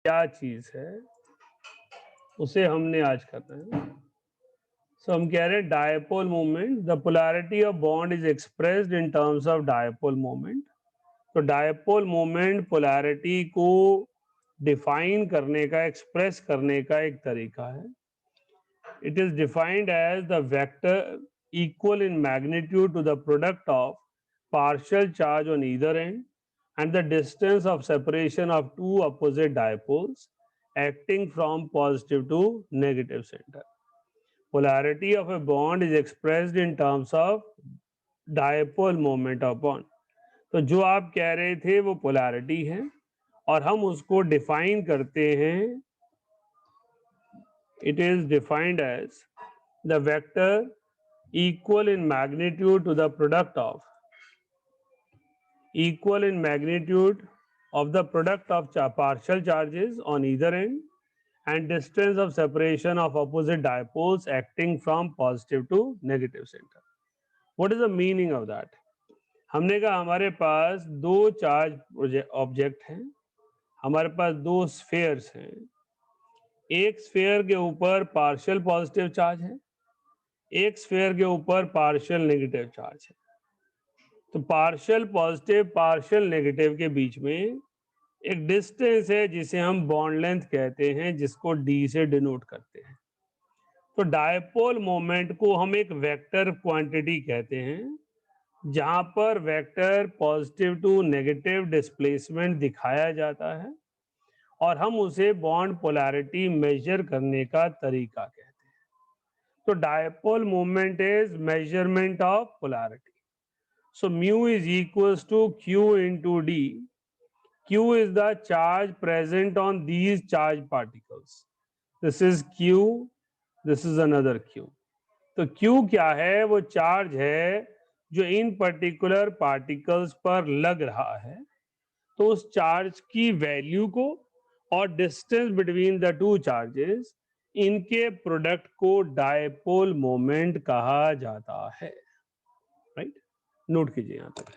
क्या चीज है उसे हमने आज करना है। सो हम कह रहे हैं dipole moment, the polarity of bond is expressed in terms of dipole moment. तो डायपोल मोमेंट पोलैरिटी को डिफाइन करने का, एक्सप्रेस करने का एक तरीका है। It is defined as the vector equal in magnitude to the product of partial charge on either end and the distance of separation of two opposite dipoles acting from positive to negative center. Polarity of a bond is expressed in terms of dipole moment of bond. तो जो आप कह रहे थे वो polarity है और हम उसको डिफाइन करते हैं। It is defined as the vector equal in magnitude to the product of partial charges on either end and distance of separation of opposite dipoles acting from positive to negative center. What is the meaning of that? हमने कहा हमारे पास दो charge object हैं, हमारे पास दो spheres हैं। एक sphere के ऊपर पार्शियल पॉजिटिव चार्ज है, एक स्फेयर के ऊपर पार्शियल नेगेटिव चार्ज है। तो पार्शियल पॉजिटिव पार्शियल नेगेटिव के बीच में एक डिस्टेंस है जिसे हम बॉन्ड लेंथ कहते हैं, जिसको डी से डिनोट करते हैं। तो डायपोल मोमेंट को हम एक वेक्टर क्वांटिटी कहते हैं, जहां पर vector positive to negative displacement दिखाया जाता है और हम उसे बॉन्ड पोलैरिटी मेजर करने का तरीका कहते हैं। तो dipole moment is measurement of polarity. So mu is equals to q into d. Q is the charge present on these charged particles. This is q, this is another q. तो q क्या है? वो charge है जो इन particular particles पर लग रहा है। तो उस चार्ज की वैल्यू को और distance between the two charges, इनके प्रोडक्ट को डायपोल मोमेंट कहा जाता है। राइट, नोट कीजिए यहां तक।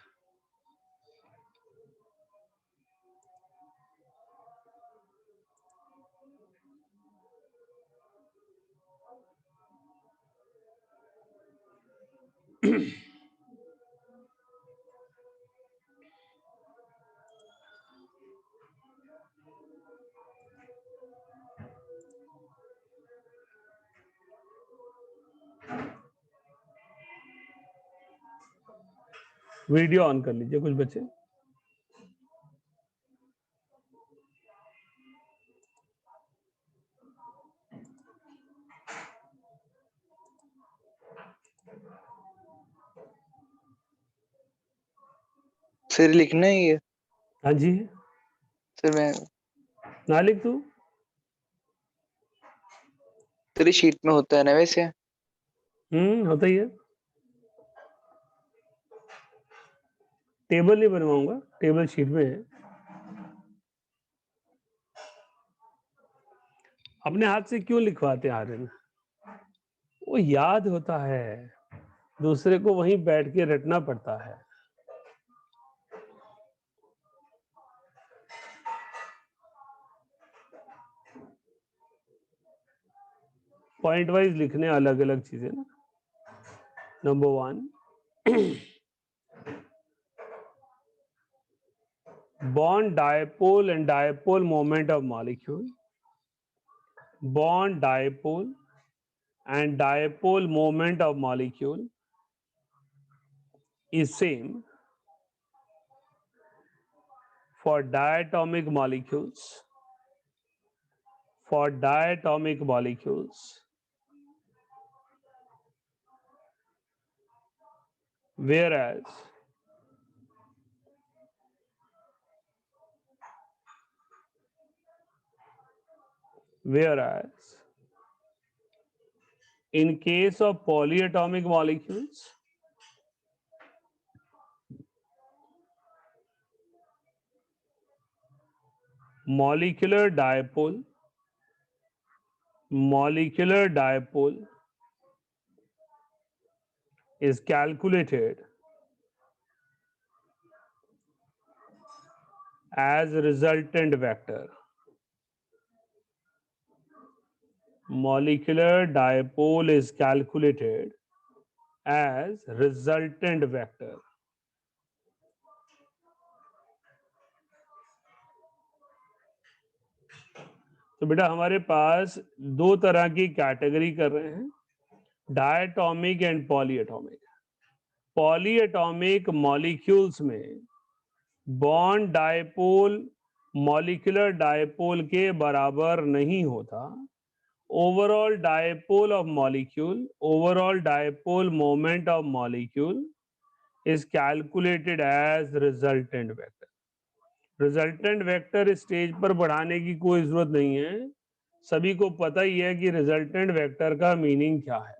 वीडियो ऑन कर लीजिए कुछ बच्चे। सर लिखना है ये? हाँ जी, सर मैं ना लिख तू। तेरी शीट में होता है ना वैसे? होता ही है। टेबल नहीं बनवाऊंगा, टेबल शीट में है। अपने हाथ से क्यों लिखवाते हैं आर्यन? वो याद होता है, दूसरे को वहीं बैठ के रटना पड़ता है। पॉइंट वाइज लिखने अलग अलग चीजें ना। Number 1, bond dipole and dipole moment of molecule. Bond dipole and dipole moment of molecule is same for diatomic molecules. For diatomic molecules, whereas in case of polyatomic molecules, molecular dipole is calculated as resultant vector. molecular dipole is calculated as resultant vector. तो बेटा हमारे पास दो तरह की category कर रहे हैं, diatomic and polyatomic. Polyatomic molecules में बॉन्ड डायपोल मॉलिक्यूलर डायपोल के बराबर नहीं होता। Overall dipole of molecule, overall dipole moment of molecule is calculated as resultant vector. Resultant vector stage पर बढ़ाने की कोई जरूरत नहीं है, सभी को पता ही है कि रिजल्टेंट वेक्टर का मीनिंग क्या है।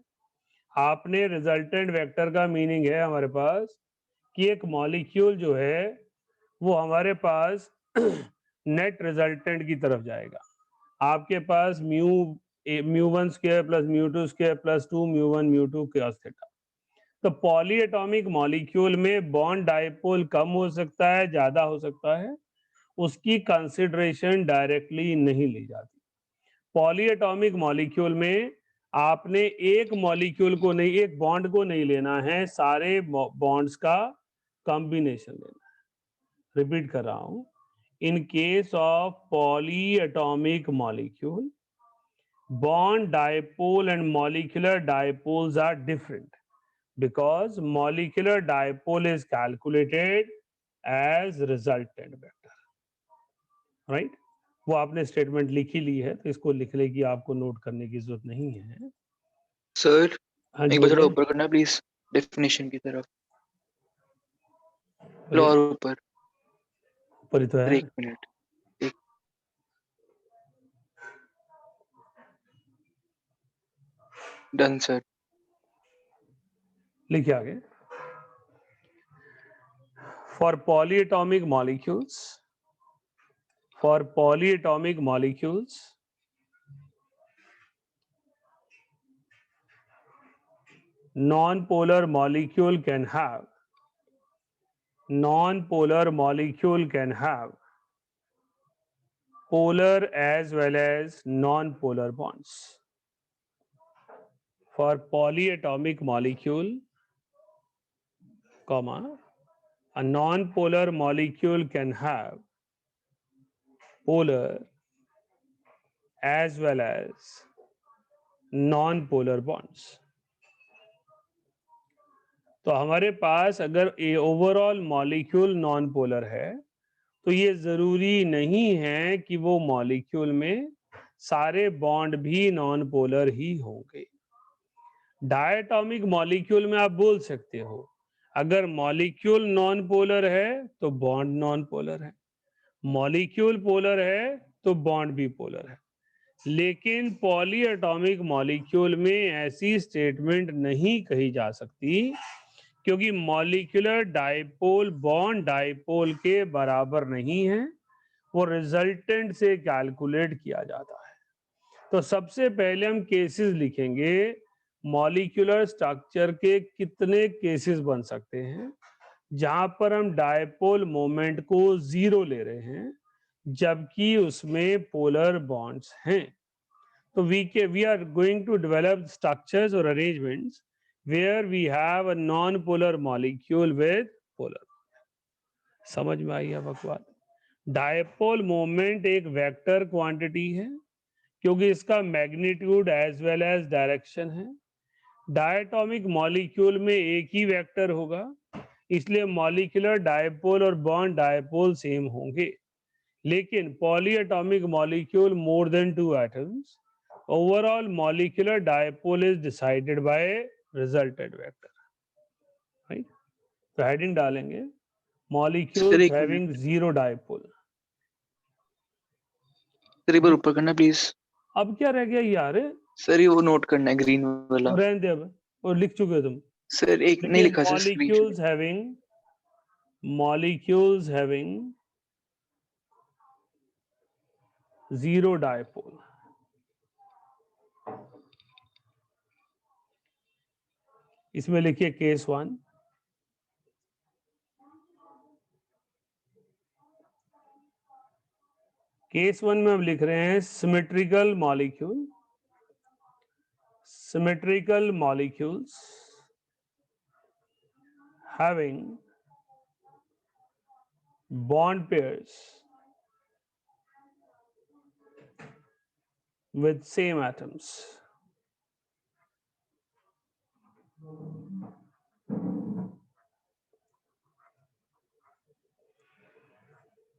आपने रिजल्टेंट वेक्टर का मीनिंग है हमारे पास कि एक मॉलिक्यूल जो है वो हमारे पास नेट रिजल्टेंट की तरफ जाएगा। आपके पास mu one square plus mu two square plus 2 mu one mu two cos theta. तो पॉलीएटॉमिक मॉलिक्यूल में बॉन्ड डायपोल कम हो सकता है, ज्यादा हो सकता है, उसकी कंसिडरेशन डायरेक्टली नहीं ली जाती। पॉलीएटॉमिक मॉलिक्यूल में आपने एक मॉलिक्यूल को नहीं, एक बॉन्ड को नहीं लेना है, सारे बॉन्ड्स का कॉम्बिनेशन लेना है। रिपीट कर रहा हूं, in case of polyatomic molecule, bond dipole and molecular dipoles are different because molecular dipole is calculated as resultant vector, right? वो आपने स्टेटमेंट लिखी ली है तो इसको लिखने की आपको नोट करने की जरूरत नहीं है। सर हाँ जी एक बार थोड़ा बोलिए। ऊपर करना प्लीज, डेफिनेशन की तरफ। अरे और ऊपर। ऊपर ही तो सर है। एक मिनट। एक डन सर। लिखिए आगे। For polyatomic molecules, for polyatomic molecules non-polar molecule can have, non-polar molecule can have polar as well as non-polar bonds. For polyatomic molecule, comma, a non-polar molecule can have polar as well as non-polar bonds. तो हमारे पास अगर ए overall molecule non polar है तो ये जरूरी नहीं है कि वो मॉलिक्यूल में सारे बॉन्ड भी नॉन पोलर ही होंगे। डायटोमिक मॉलिक्यूल में आप बोल सकते हो अगर मॉलिक्यूल नॉन पोलर है तो बॉन्ड नॉन पोलर है, मॉलिक्यूल पोलर है तो बॉन्ड भी पोलर है। लेकिन पॉलीएटॉमिक मॉलिक्यूल में ऐसी स्टेटमेंट नहीं कही जा सकती क्योंकि मॉलिक्यूलर डायपोल बॉन्ड डायपोल के बराबर नहीं है, वो रिजल्टेंट से कैलकुलेट किया जाता है। तो सबसे पहले हम केसेस लिखेंगे, मॉलिक्यूलर स्ट्रक्चर के कितने केसेस बन सकते हैं जहां पर हम डायपोल मोमेंट को 0 ले रहे हैं जबकि उसमें पोलर बॉन्ड्स हैं। तो we are going to develop structures or arrangements where we have a non-polar molecule with polar. समझ में आई है बकवास? डायपोल मोमेंट एक वेक्टर क्वांटिटी है क्योंकि इसका magnitude as well as direction है। डायटोमिक मॉलिक्यूल में एक ही वेक्टर होगा, इसलिए मॉलिक्यूलर डायपोल और बॉन्ड डायपोल सेम होंगे। लेकिन polyatomic molecule more than 2 atoms, overall molecular dipole is decided by resultant vector, right? तो हेडिंग डालेंगे सर molecules एक having minute. zero dipole। Sir एक बार ऊपर करना प्लीज। अब क्या रह गया यार? सर ये वो नोट करना है ग्रीन वाला। रहने दे, अब और लिख चुके हो तुम। सर एक नहीं देखिए लिखा sir, screenshot. molecules having zero dipole, इसमें लिखिए केस 1। केस 1 में हम लिख रहे हैं symmetrical molecule symmetrical molecules having bond pairs with same atoms.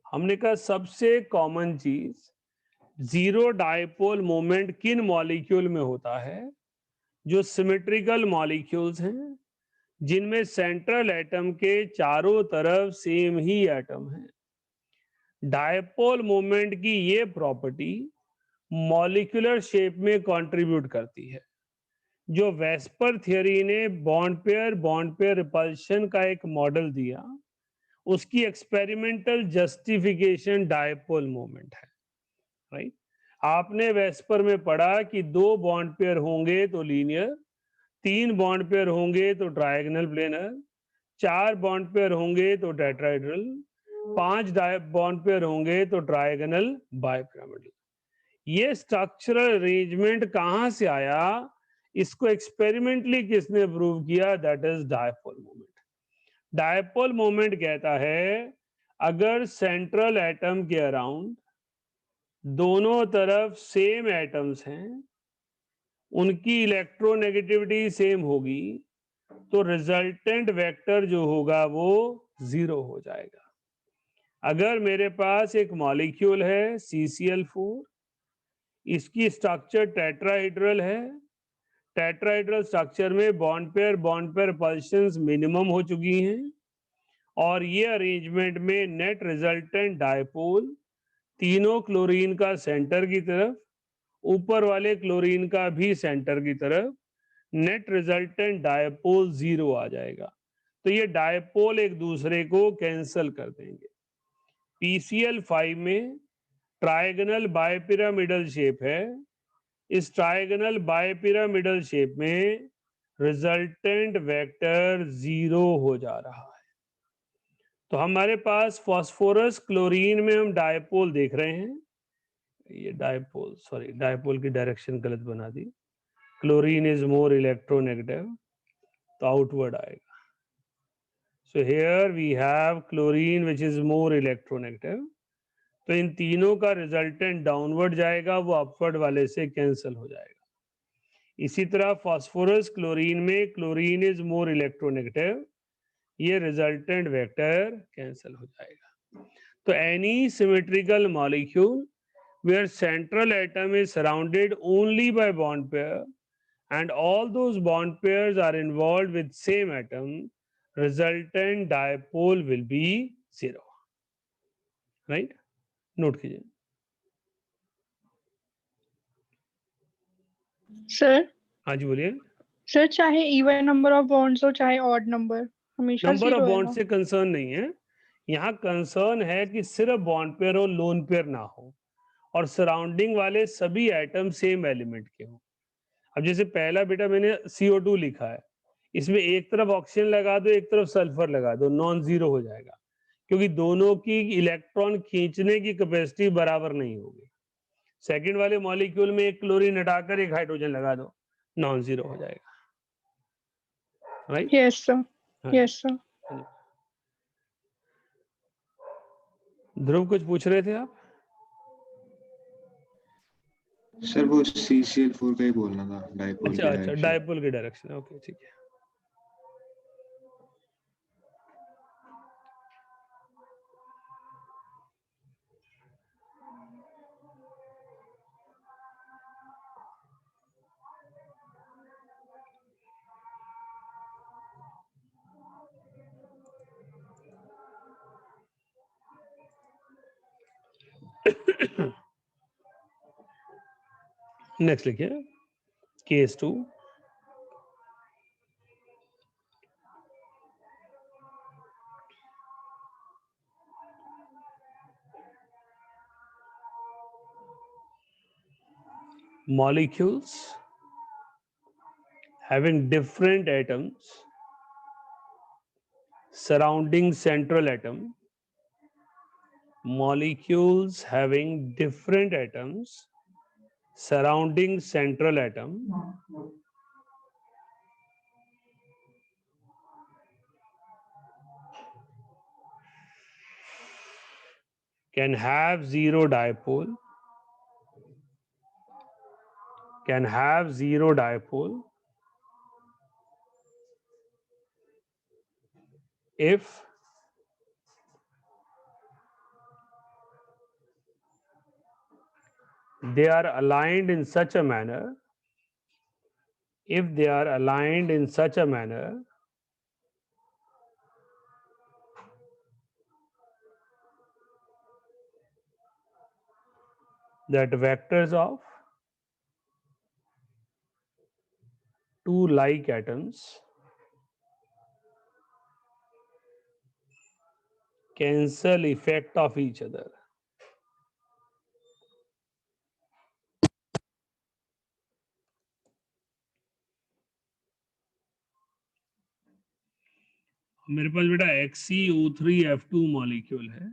हमने कहा सबसे कॉमन चीज जीरो डायपोल मोमेंट किन मॉलिक्यूल में होता है? जो सिमेट्रिकल मॉलिक्यूल्स हैं, जिनमें सेंट्रल एटम के चारों तरफ सेम ही एटम है। डायपोल मोमेंट की ये प्रॉपर्टी मॉलिक्यूलर शेप में कंट्रीब्यूट करती है। जो वेस्पर थियरी ने बॉन्ड पेयर रिपल्शन का एक मॉडल दिया, उसकी एक्सपेरिमेंटल जस्टिफिकेशन डायपोल मोमेंट है, राइट? आपने वेस्पर में पढ़ा कि 2 बॉन्ड पेयर होंगे तो लीनियर, 3 बॉन्ड पेयर होंगे तो ट्रायगोनल प्लेनर, 4 बॉन्ड पेयर होंगे तो टेट्राहेड्रल, 5 बॉन्ड पेयर होंगे तो ट्रायगोनल बाइपिरामिडल। ये स्ट्रक्चरल अरेंजमेंट कहां से आया? इसको एक्सपेरिमेंटली किसने प्रूव किया? That is dipole moment. Dipole moment कहता है अगर सेंट्रल एटम के अराउंड दोनों तरफ सेम एटम्स हैं, उनकी इलेक्ट्रोनेगेटिविटी सेम होगी, तो रिजल्टेंट वेक्टर जो होगा वो 0 हो जाएगा। अगर मेरे पास एक मॉलिक्यूल है CCl4, इसकी स्ट्रक्चर टेट्राहेड्रल है, टेट्राहेड्रल स्ट्रक्चर में बॉन्ड पेयर रिपल्शंस मिनिमम हो चुकी हैं, और ये अरेंजमेंट में नेट रिजल्टेंट डायपोल तीनों क्लोरीन का सेंटर की तरफ, ऊपर वाले क्लोरीन का भी सेंटर की तरफ, नेट रिजल्टेंट डायपोल 0 आ जाएगा। तो ये डायपोल एक दूसरे को कैंसल कर देंगे। PCl5 में ट्रायगोनल बाइपिरामिडल शेप है। इस ट्रायगोनल बाइपिरामिडल शेप में रिजल्टेंट वेक्टर 0 हो जा रहा है। तो हमारे पास फास्फोरस क्लोरीन में हम डायपोल देख रहे हैं। ये डायपोल, सॉरी, डायपोल की डायरेक्शन गलत बना दी। क्लोरीन इज मोर इलेक्ट्रोनेगेटिव, तो आउटवर्ड आएगा। So here we have chlorine which is more electronegative, तो इन तीनों का रिजल्टेंट डाउनवर्ड जाएगा, वो अपवर्ड वाले से कैंसिल हो जाएगा। इसी तरह फास्फोरस क्लोरीन में क्लोरीन इज मोर इलेक्ट्रोनेगेटिव, ये रिजल्टेंट वेक्टर कैंसिल हो जाएगा। तो any symmetrical molecule where central atom is surrounded only by bond pair and all those bond pairs are involved with same atom, resultant dipole will be 0, right? Note कीजिए। Sir, हाँ जी, बोलिए। Sir चाहे even number of bonds हो चाहे odd number, हमेशा number of 0 है bond ना? से कंसर्न नहीं है, यहाँ कंसर्न है कि सिर्फ बॉन्ड पेयर और लोन पेयर ना हो, और सराउंडिंग वाले सभी एटम सेम एलिमेंट के हो। अब जैसे पहला बेटा मैंने CO2 लिखा है, इसमें एक तरफ ऑक्सीजन लगा दो, एक तरफ सल्फर लगा दो, नॉन जीरो हो जाएगा, क्योंकि दोनों की इलेक्ट्रॉन खींचने की कैपेसिटी बराबर नहीं होगी। सेकंड वाले मॉलिक्यूल में एक क्लोरीन हटाकर एक हाइड्रोजन लगा दो, नॉन जीरो हो जाएगा, right? Yes sir, yes sir. Dhruv, कुछ पूछ रहे थे आप? सर वो CCl4 का ही बोलना था, डायपोल की अच्छा, डायरेक्शन। डायपोल की डायरेक्शन, ओके, ठीक है। नेक्स्ट लिखिए, case 2। molecules having different atoms surrounding central atom, molecules having different atoms surrounding central atom can have zero dipole, can have zero dipole if they are aligned in such a manner, if they are aligned in such a manner that vectors of two like atoms cancel effect of each other. मेरे पास बेटा XeO3F2 molecule है,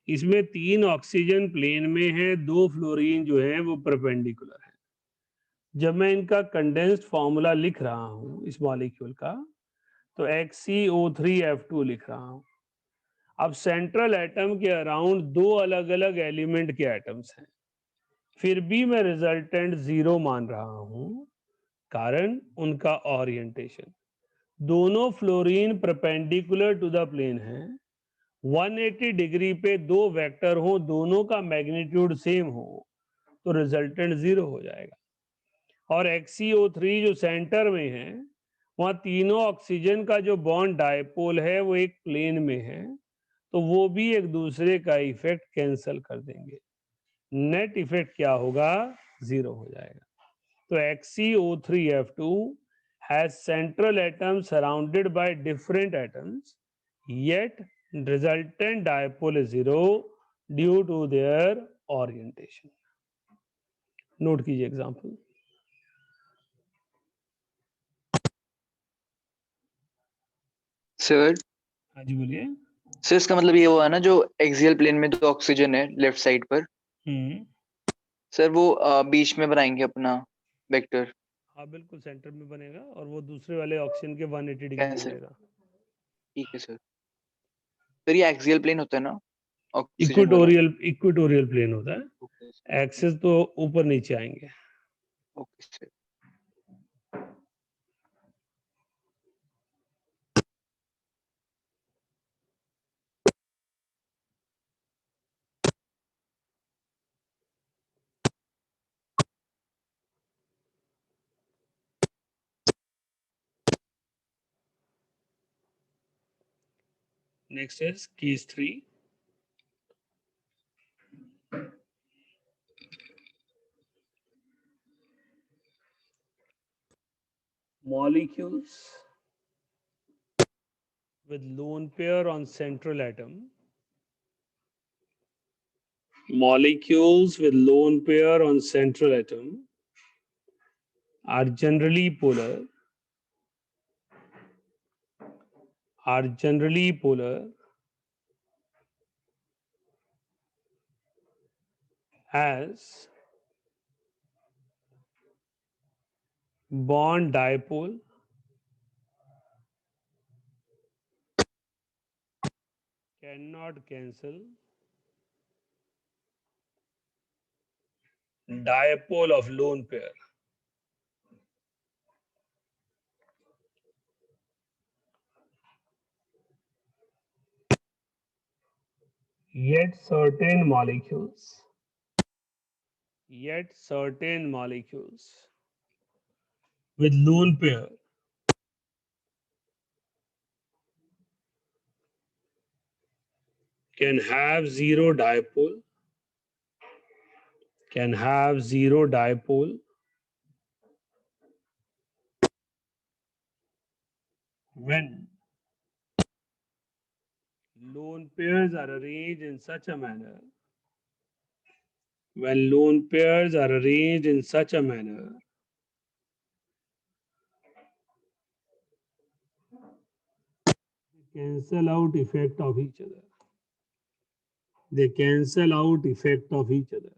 इसमें 3 oxygen plane में है, 2 fluorine जो है वो perpendicular है। जब मैं इनका कंडेंस्ड फॉर्मूला लिख रहा हूं इस मॉलिक्यूल का, तो XeO3F2 लिख रहा हूं। अब सेंट्रल एटम के अराउंड 2 अलग अलग एलिमेंट के एटम्स हैं, फिर भी मैं रिजल्टेंट 0 मान रहा हूं, कारण उनका ओरिएंटेशन। दोनों fluorine perpendicular to the plane है, 180 डिग्री पे 2 वेक्टर हो, दोनों का मैग्नीट्यूड सेम हो, तो रिजल्टेंट 0 हो जाएगा। और XeO3 जो सेंटर में है, वहां तीनों ऑक्सीजन का जो बॉन्ड डायपोल है वो एक प्लेन में है, तो वो भी एक दूसरे का इफेक्ट कैंसल कर देंगे। नेट इफेक्ट क्या होगा? 0 हो जाएगा। तो XeO3F2 has central atoms surrounded by different atoms, yet resultant dipole is 0 due to their orientation. Note कीजिए एग्जांपल। सर हाँ जी बोलिए। सर इसका मतलब ये हुआ ना, जो एक्सियल प्लेन में 2 ऑक्सीजन है लेफ्ट साइड पर, सर वो बीच में बनाएंगे अपना वेक्टर। हाँ बिल्कुल सेंटर में बनेगा और वो दूसरे वाले ऑक्सीजन के 180 डिग्री में कैसे? बनेगा। ठीक है सर। फिर ये एक्सियल प्लेन होता है ना ऑक्सीजन वाला? इक्वेटोरियल इक्वेटोरियल प्लेन होता है, ओके सर, एक्सिस तो ऊपर नीचे आएंगे। Okay sir. Next is case 3। molecules with lone pair on central atom, molecules with lone pair on central atom are generally polar, as bond dipole cannot cancel dipole of lone pair. Yet certain molecules with lone pair can have zero dipole, when lone pairs are arranged in such a manner, cancel out effect of each other. They cancel out effect of each other.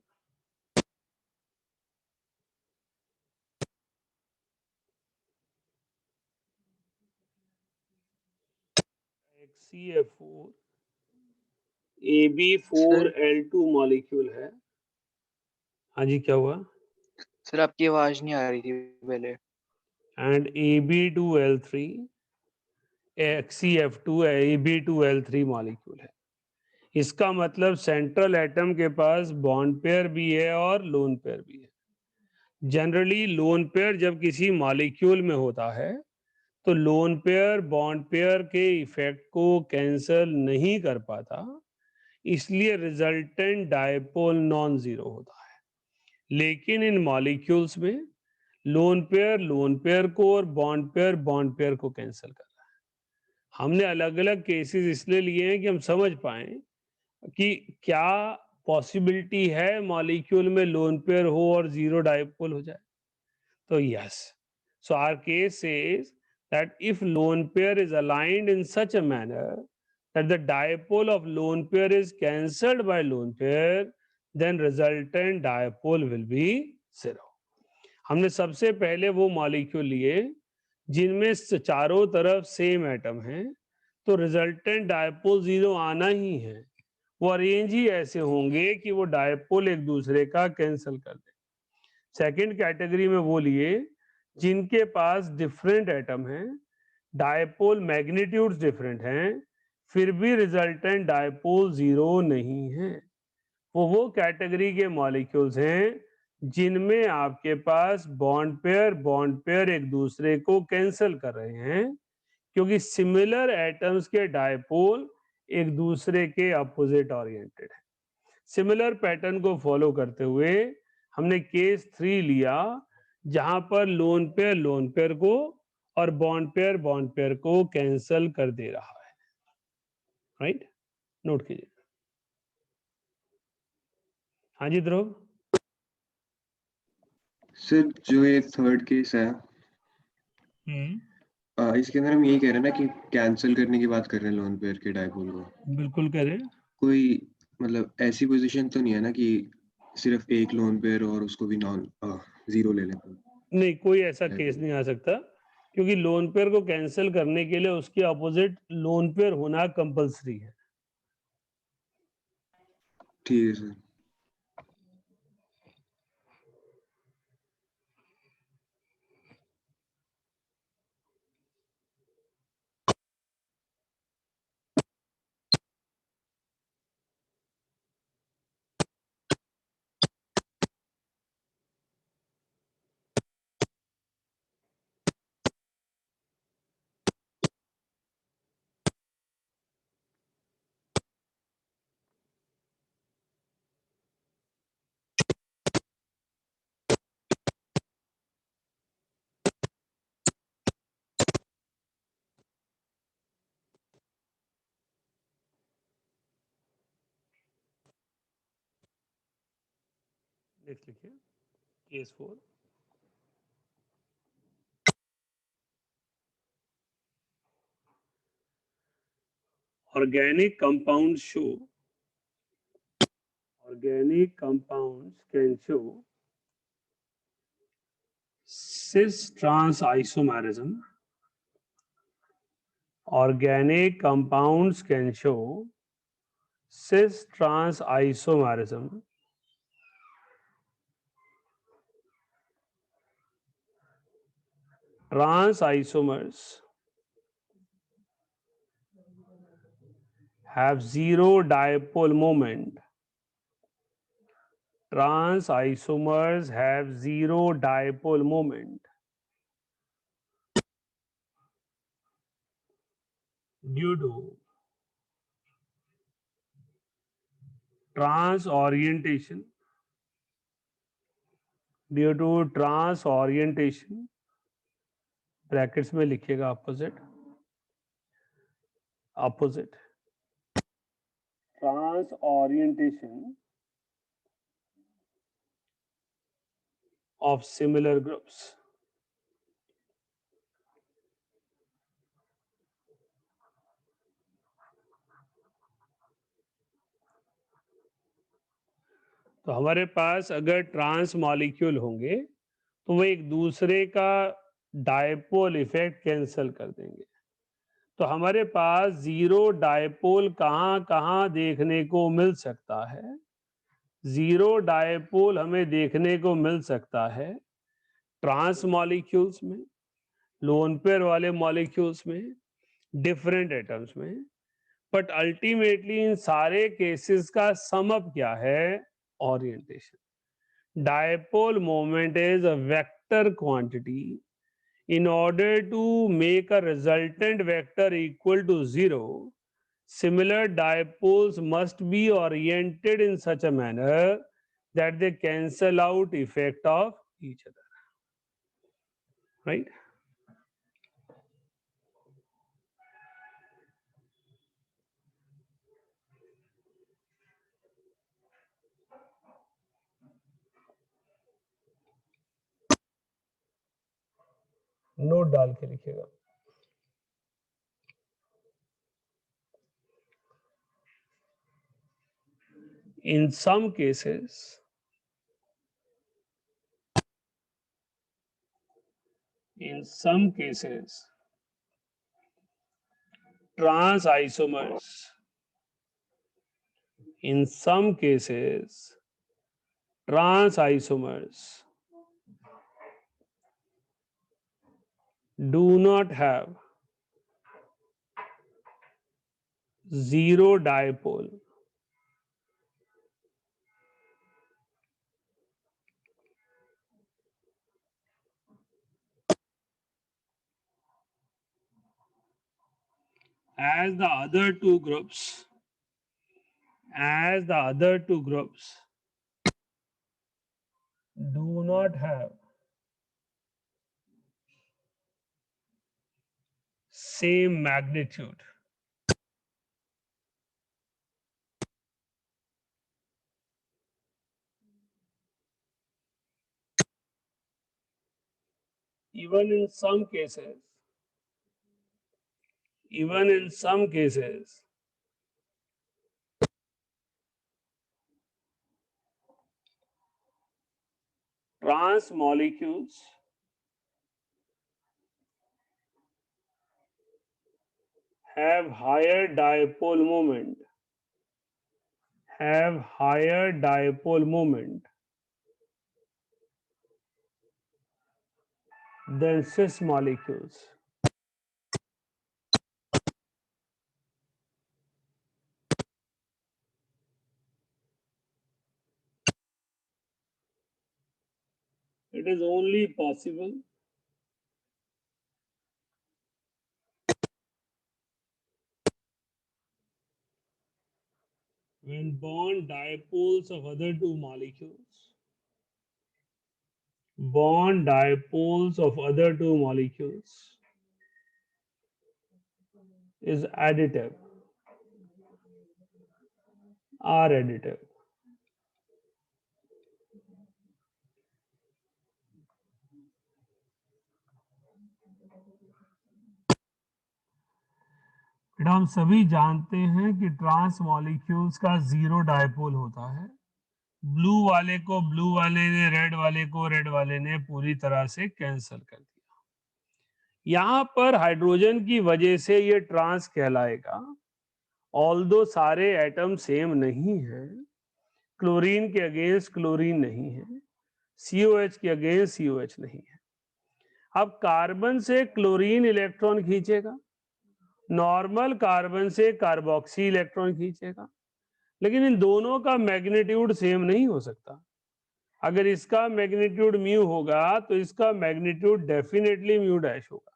CF4 AB4L2 molecule है। हाँ जी, क्या हुआ? Sir आपकी आवाज नहीं आ रही थी पहले। And AB2L3 XCF2 AB2L3 molecule है। इसका मतलब सेंट्रल एटम के पास बॉन्ड पेयर भी है और लोन पेयर भी है। जनरली लोन पेयर जब किसी मॉलिक्यूल में होता है तो लोन पेयर बॉन्ड पेयर के इफेक्ट को कैंसल नहीं कर पाता, इसलिए रिजल्टेंट डायपोल नॉन जीरो होता है। लेकिन इन मॉलिक्यूल्स में लोन पेयर को और बॉन्ड पेयर को कैंसिल कर रहा है। हमने अलग अलग केसेस इसलिए लिए हैं कि हम समझ पाए कि क्या पॉसिबिलिटी है मॉलिक्यूल में लोन पेयर हो और जीरो डायपोल हो जाए। तो yes, so our case says that if lone pair is aligned in such a manner that the dipole of lone pair is cancelled by lone pair, then resultant dipole will be zero. हमने सबसे पहले वो molecule लिए जिनमें चारों तरफ same atom हैं, तो रिजल्टेंट डायपोल जीरो आना ही है। वो अरेंज ही ऐसे होंगे कि वो डायपोल एक दूसरे का कैंसिल कर दे। सेकंड कैटेगरी में वो लिए जिनके पास डिफरेंट एटम हैं, डायपोल मैग्नीट्यूड्स डिफरेंट हैं, फिर भी रिजल्टेंट डायपोल जीरो नहीं है। वो कैटेगरी के मॉलिक्यूल्स हैं जिनमें आपके पास बॉन्ड पेयर एक दूसरे को कैंसिल कर रहे हैं, क्योंकि सिमिलर एटम्स के डायपोल एक दूसरे के अपोजिट ओरिएंटेड है। सिमिलर पैटर्न को फॉलो करते हुए हमने केस 3 लिया जहां पर लोन पेयर को और बॉन्ड पेयर को कैंसिल कर दे रहा है। राइट, नोट कीजिए। हाँ जी ध्रुव। सर जो ये थर्ड केस है, इसके अंदर हम यही कह रहे हैं ना कि कैंसिल करने की बात कर रहे हैं लोन पेयर के डायपोल को। बिल्कुल करें। कोई मतलब ऐसी पोजीशन तो नहीं है ना कि सिर्फ एक लोन पेयर और उसको भी नॉन जीरो ले लें? नहीं, कोई ऐसा केस नहीं आ सकता, क्योंकि लोन पेयर को कैंसिल करने के लिए उसके अपोजिट लोन पेयर होना कंपलसरी है। ठीक है सर। नेक्स्ट लिखिए, case 4। Organic compounds can show cis trans isomerism. Organic compounds can show cis trans isomerism. Trans isomers have zero dipole moment. Trans isomers have zero dipole moment due to trans orientation, brackets में लिखिएगा opposite trans orientation of similar groups. तो हमारे पास अगर trans molecule होंगे तो वो एक दूसरे का डायपोल इफेक्ट कैंसिल कर देंगे। तो हमारे पास जीरो डायपोल कहाँ कहाँ देखने को मिल सकता है? जीरो डायपोल हमें देखने को मिल सकता है ट्रांस मॉलिक्यूल्स में, लोन पेयर वाले मॉलिक्यूल्स में, डिफरेंट एटम्स में, बट अल्टीमेटली इन सारे केसेस का सम अप क्या है? Orientation. Dipole moment is a vector quantity. In order to make a resultant vector equal to 0, similar dipoles must be oriented in such a manner that they cancel out effect of each other. Right? Note डाल के लिखिएगा. In some cases, trans isomers, in some cases, trans isomers do not have zero dipole. As the other two groups do not have same magnitude. Even in some cases, trans molecules have higher dipole moment than cis molecules. It is only possible when bond dipoles of other two molecules is additive, are additive. हम सभी जानते हैं कि trans molecules का zero dipole होता है. Blue वाले को ब्लू वाले ने, रेड वाले को रेड वाले ने पूरी तरह से कैंसिल कर दिया. यहां पर हाइड्रोजन की वजह से ये ट्रांस कहलाएगा. ऑल्दो सारे एटम सेम नहीं है, क्लोरीन के अगेंस्ट क्लोरीन नहीं है, COH के अगेंस्ट COH नहीं है. अब कार्बन से क्लोरीन इलेक्ट्रॉन खींचेगा, नॉर्मल कार्बन से कार्बोक्सी इलेक्ट्रॉन खींचेगा, लेकिन इन दोनों का मैग्नीट्यूड सेम नहीं हो सकता. अगर इसका मैग्नीट्यूड म्यू होगा तो इसका मैग्नीट्यूड डेफिनेटली म्यू डैश होगा.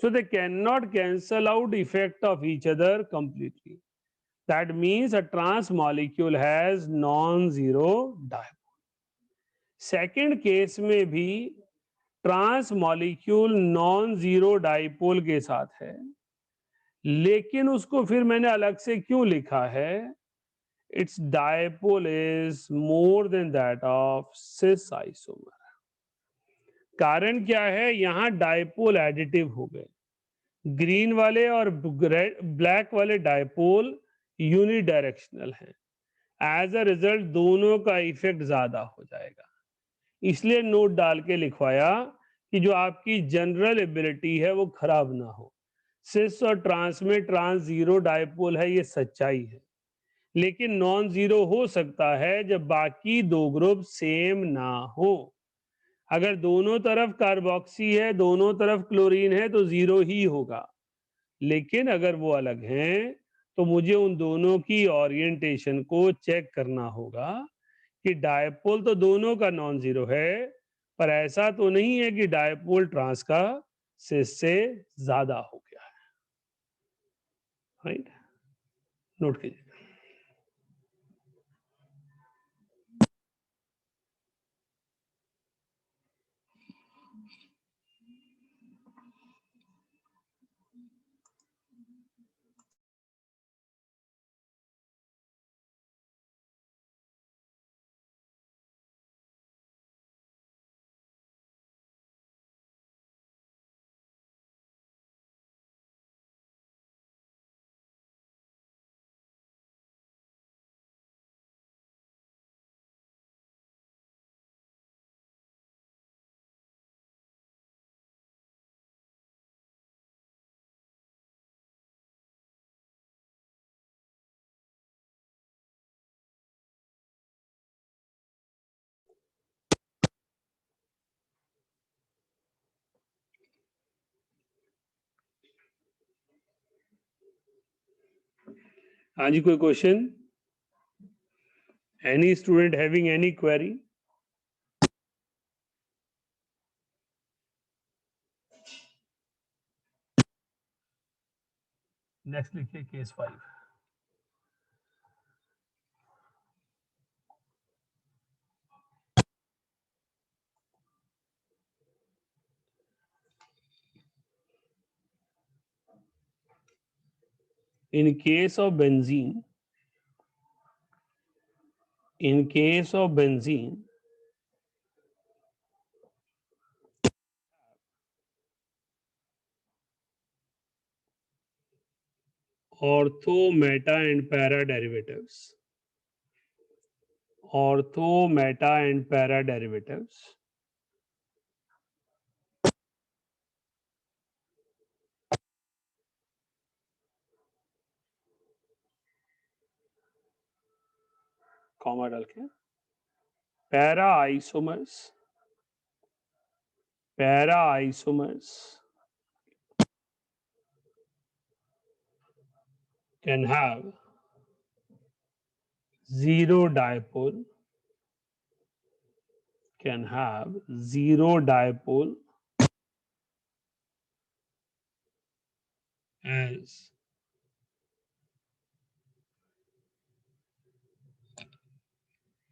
So they cannot cancel out effect of each other completely. That means a trans molecule has non-zero dipole. Second case में भी trans molecule non zero dipole के साथ है, लेकिन उसको फिर मैंने अलग से क्यों लिखा है? Its dipole is more than that of cis isomer. कारण क्या है? यहां डाइपोल एडिटिव हो गए. ग्रीन वाले और ब्लैक वाले डाइपोल यूनिडायरेक्शनल हैं. एज अ रिजल्ट दोनों का इफेक्ट ज्यादा हो जाएगा. इसलिए नोट डाल के लिखवाया कि जो आपकी जनरल एबिलिटी है वो खराब ना हो. सिस और ट्रांस में ट्रांस जीरो डायपोल है, ये सच्चाई है, लेकिन नॉन जीरो हो सकता है जब बाकी दो ग्रुप सेम ना हो। अगर दोनों तरफ कार्बोक्सी है, दोनों तरफ क्लोरीन है, तो जीरो ही होगा। लेकिन अगर वो अलग हैं तो मुझे उन दोनों की ओरिएंटेशन को चेक करना होगा कि डायपोल तो दोनों का नॉन जीरो है, पर ऐसा तो नहीं है कि डायपोल ट्रांस का सिस से ज्यादा हो गया है। राइट, नोट कीजिए। हाँ जी, कोई question? Any student having any query? Next लिखिए case 5। In case of benzene, ortho, meta and para derivatives. Ortho, meta and para derivatives. Comma डाल के para isomers can have zero dipole as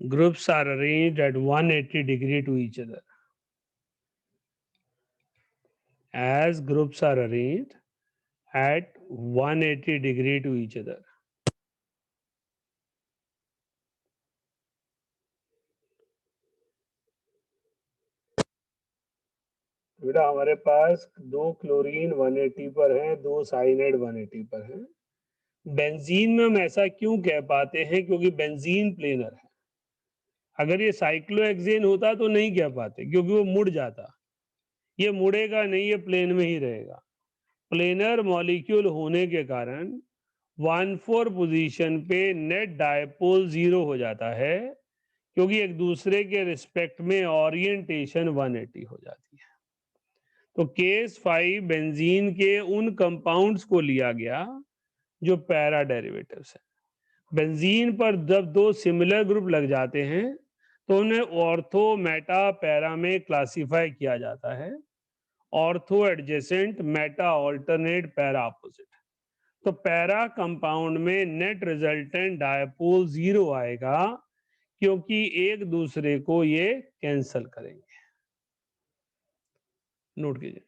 groups are arranged at 180 degree to each other. As groups are arranged at 180 degree to each other. बेटा हमारे पास दो chlorine 180 पर हैं, दो cyanide 180 पर हैं। बेंजीन में हम ऐसा क्यों कह पाते हैं? क्योंकि बेंजीन प्लेनर है। अगर ये साइक्लोहेक्सेन होता तो नहीं कह पाते, क्योंकि वो मुड़ जाता। ये मुड़ेगा नहीं, ये प्लेन में ही रहेगा। प्लेनर मॉलिक्यूल होने के कारण 1,4 पोजीशन पे नेट डायपोल जीरो हो जाता है, क्योंकि एक दूसरे के रिस्पेक्ट में ओरिएंटेशन 180 हो जाती है। तो केस 5 बेंजीन के उन कंपाउंड्स को लिया गया जो पैरा डेरिवेटिव्स है। बेंजीन पर जब दो सिमिलर ग्रुप लग जाते हैं तो उन्हें ऑर्थो, मेटा, पैरा में क्लासिफाई किया जाता है। Ortho adjacent, Meta alternate, para opposite. तो पैरा कंपाउंड में नेट रिजल्टेंट डायपोल जीरो आएगा, क्योंकि एक दूसरे को ये कैंसल करेंगे। नोट कीजिए।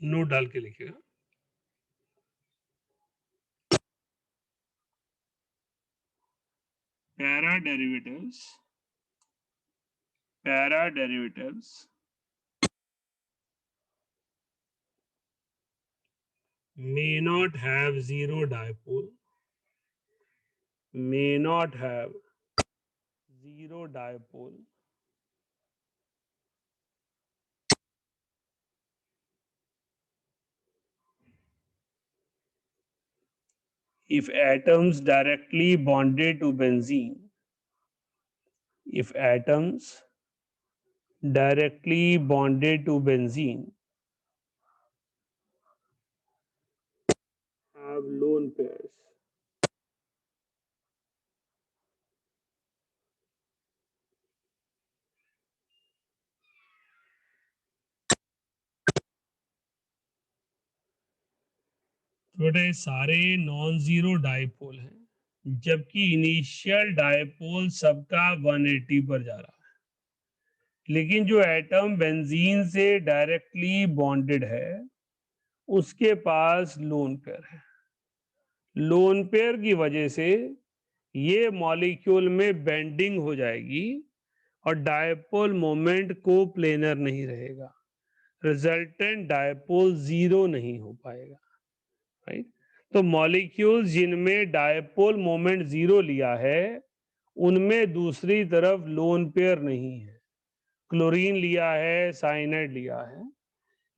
नोट डाल के लिखिएगा। Para derivatives may not have zero dipole, if atoms directly bonded to benzene have lone pairs. बेटा सारे नॉन जीरो डाइपोल हैं, जबकि इनिशियल डाइपोल सबका 180 पर जा रहा है। लेकिन जो एटम बेंजीन से डायरेक्टली बॉन्डेड है उसके पास लोन पेयर है। लोन पेयर की वजह से ये मॉलिक्यूल में बेंडिंग हो जाएगी और डायपोल मोमेंट को प्लेनर नहीं रहेगा, रिजल्टेंट डायपोल जीरो नहीं हो पाएगा, राइट। तो मॉलिक्यूल जिनमें डायपोल मोमेंट जीरो लिया है उनमें दूसरी तरफ लोन पेयर नहीं है। क्लोरीन लिया है, साइनाइड लिया है,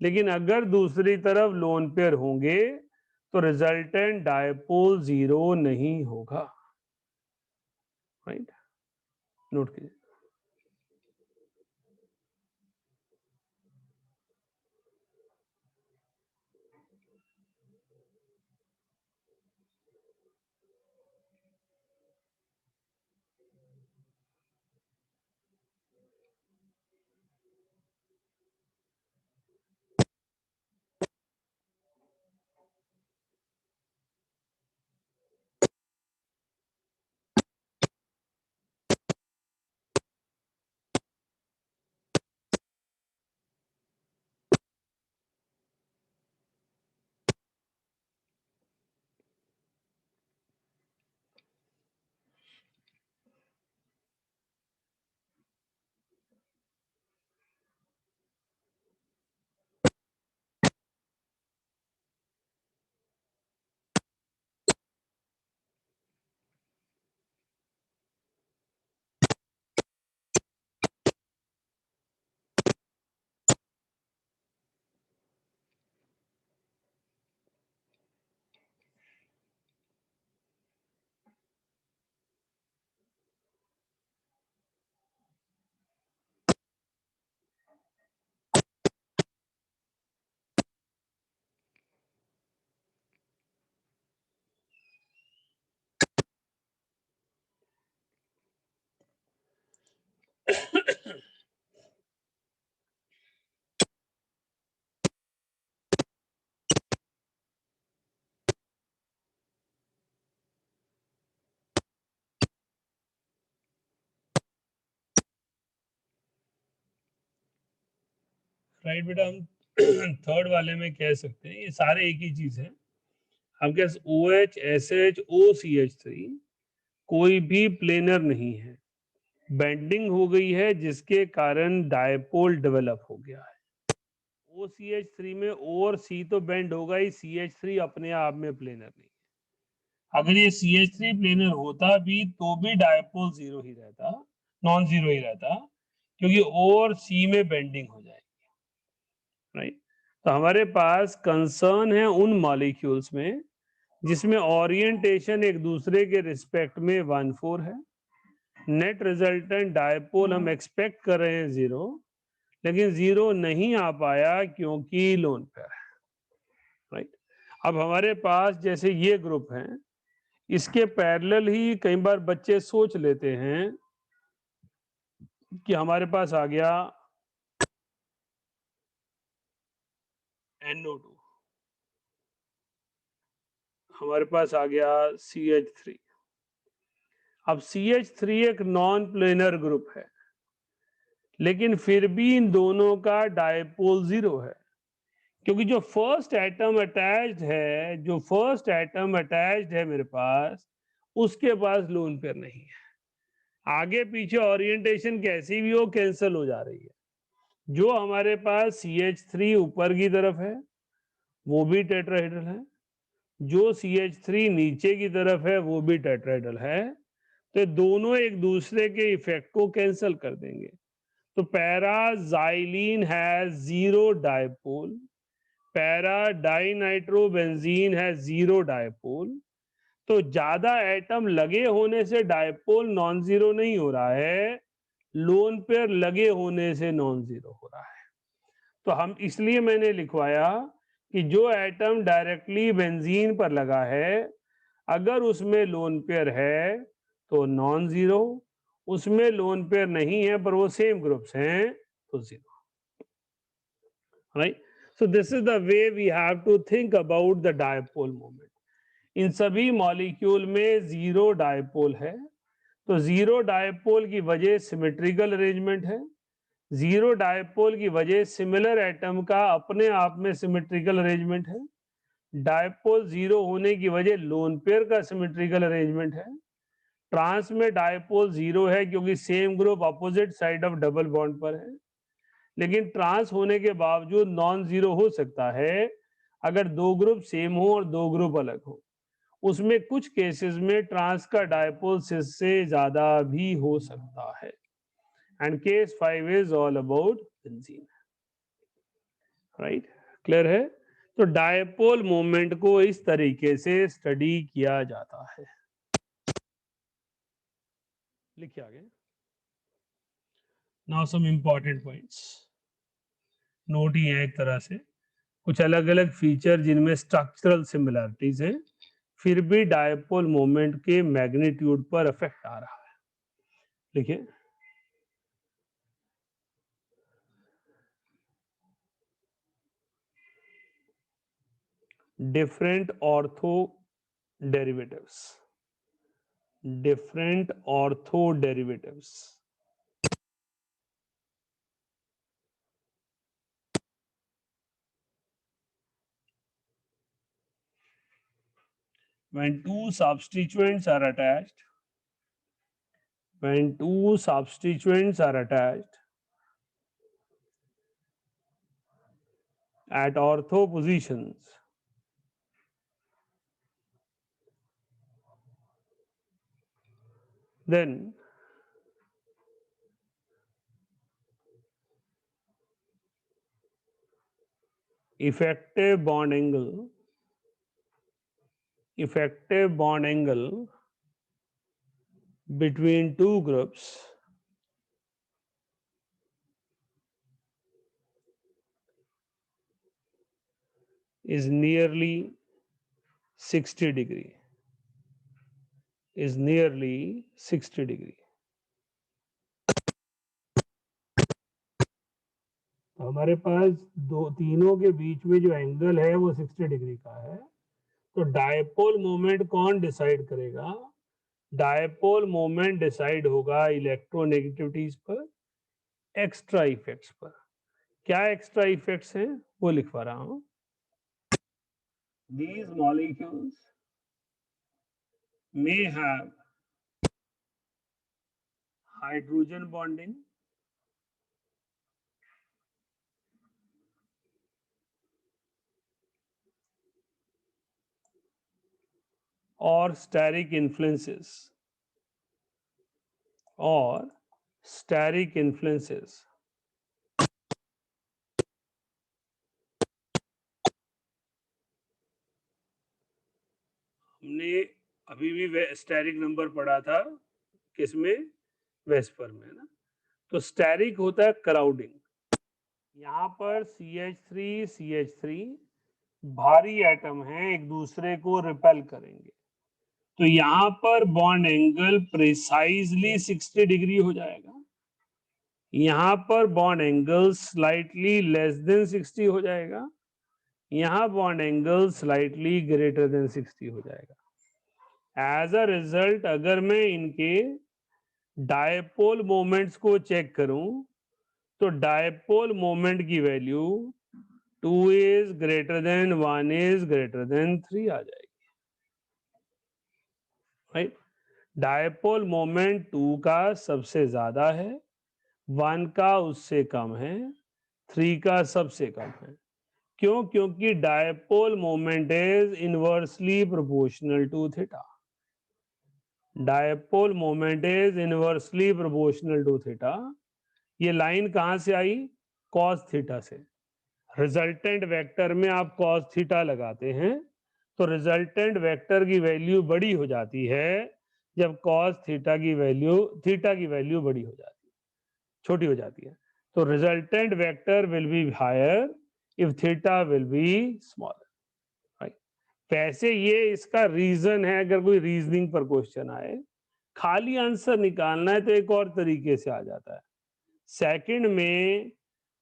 लेकिन अगर दूसरी तरफ लोन पेयर होंगे तो रिजल्टेंट डायपोल जीरो नहीं होगा, राइट। नोट कीजिए। राइट बेटा, हम थर्ड वाले में कह सकते हैं ये सारे एक ही चीज है। हम कह OH SH OCH3 कोई भी प्लेनर नहीं है, बेंडिंग हो गई है जिसके कारण डायपोल डेवलप हो गया है। OCH3 में O और C तो बेंड होगा ही, CH3 अपने आप में प्लेनर नहीं है। अगर ये CH3 प्लेनर होता भी तो भी डायपोल जीरो ही रहता, नॉन जीरो ही रहता, क्योंकि O और C में बेंडिंग हो जाएगी, राइट। तो हमारे पास कंसर्न है उन मॉलिक्यूल्स में जिसमें ओरिएंटेशन एक दूसरे के रिस्पेक्ट में 1,4 है। नेट रिजल्टेंट डायपोल हम एक्सपेक्ट कर रहे हैं जीरो, लेकिन जीरो नहीं आ पाया क्योंकि लोन पेयर है, राइट। अब हमारे पास जैसे ये ग्रुप है, इसके पैरेलल ही कई बार बच्चे सोच लेते हैं कि हमारे पास आ गया NO2, हमारे पास आ गया CH3। अब CH3 एक नॉन प्लेनर ग्रुप है, लेकिन फिर भी इन दोनों का डायपोल जीरो है, क्योंकि जो फर्स्ट एटम अटैच्ड है मेरे पास, उसके पास लोन पेयर नहीं है। आगे पीछे ओरिएंटेशन कैसी भी हो कैंसिल हो जा रही है। जो हमारे पास CH3 ऊपर की तरफ है वो भी टेट्राहेड्रल है, जो CH3 नीचे की तरफ है वो भी टेट्राहेड्रल है। तो दोनों एक दूसरे के इफेक्ट को कैंसिल कर देंगे। तो पैराजाइलिन has zero dipole, para dinitrobenzene है जीरो डायपोल। तो ज्यादा एटम लगे होने से डायपोल नॉन जीरो नहीं हो रहा है, लोन पेयर लगे होने से नॉन जीरो हो रहा है। तो हम इसलिए मैंने लिखवाया कि जो एटम डायरेक्टली बेंजीन पर लगा है अगर उसमें लोन पेयर है तो नॉन जीरो, उसमें लोन पेयर नहीं है पर वो सेम ग्रुप्स हैं तो zero, right. So this is the way we have to think about the dipole moment. इन सभी मॉलिक्यूल में जीरो डायपोल है, तो जीरो डायपोल की वजह सिमेट्रिकल अरेंजमेंट है। जीरो डायपोल की वजह सिमिलर एटम का अपने आप में सिमेट्रिकल अरेंजमेंट है। डायपोल जीरो होने की वजह लोन पेयर का सिमेट्रिकल अरेंजमेंट है। ट्रांस में डायपोल जीरो है क्योंकि same group opposite side of double bond पर है, लेकिन ट्रांस होने के बावजूद नॉन जीरो हो सकता है अगर दो ग्रुप सेम हो और दो ग्रुप अलग हो। उसमें कुछ केसेस में ट्रांस का डायपोल सिस से ज्यादा भी हो सकता है। And case 5 is all about benzene, right. Clear है? तो डायपोल मोमेंट को इस तरीके से स्टडी किया जाता है। लिखिए आगे। Now some important points note ही है एक तरह से, कुछ अलग अलग फीचर जिनमें स्ट्रक्चरल सिमिलरिटीज हैं फिर भी डायपोल मोमेंट के मैग्नीट्यूड पर इफेक्ट आ रहा है। लिखिए, different ortho derivatives, different ortho derivatives when two substituents are attached, when two substituents are attached at ortho positions, then effective bond angle between two groups is nearly 60 degree, is nearly 60 degree. तो हमारे पास तीनों के बीच में जो angle है वो 60 degree का है। तो डायपोल मोमेंट कौन डिसाइड करेगा? डायपोल मोमेंट डिसाइड होगा इलेक्ट्रोनेगेटिविटीज पर, एक्स्ट्रा इफेक्ट्स पर। क्या एक्स्ट्रा इफेक्ट्स हैं वो लिखवा रहा हूं। These molecules may have hydrogen bonding, or steric influences, or steric influences. हमने अभी भी स्टेरिक नंबर पढ़ा था किसमें? वेस्पर में ना। तो स्टेरिक होता है क्राउडिंग। यहाँ पर CH3 भारी एटम है, एक दूसरे को रिपेल करेंगे, तो यहाँ पर बॉन्ड एंगल प्रिसाइजली 60 डिग्री हो जाएगा। यहाँ पर bond angle slightly less than 60 हो जाएगा, यहाँ bond angle slightly greater than 60 हो जाएगा। एज अ रिजल्ट अगर मैं इनके डायपोल मोमेंट्स को चेक करूं तो डायपोल मोमेंट की value 2 is greater than 1 is greater than 3 आ जाएगी, राइट। डायपोल मोमेंट 2 का सबसे ज्यादा है, 1 का उससे कम है, 3 का सबसे कम है। क्यों? क्योंकि dipole moment is inversely proportional to theta. Dipole moment is inversely proportional to theta. ये लाइन कहां से आई? कॉस थीटा से। रिजल्टेंट वेक्टर में आप कॉस थीटा लगाते हैं तो रिजल्टेंट वेक्टर की वैल्यू बड़ी हो जाती है जब कॉस थीटा की वैल्यू बड़ी हो जाती है, छोटी हो जाती है। तो resultant vector will be higher if theta will be smaller, right. वैसे ये इसका रीजन है। अगर कोई रीजनिंग पर क्वेश्चन आए, खाली आंसर निकालना है तो एक और तरीके से आ जाता है। सेकंड में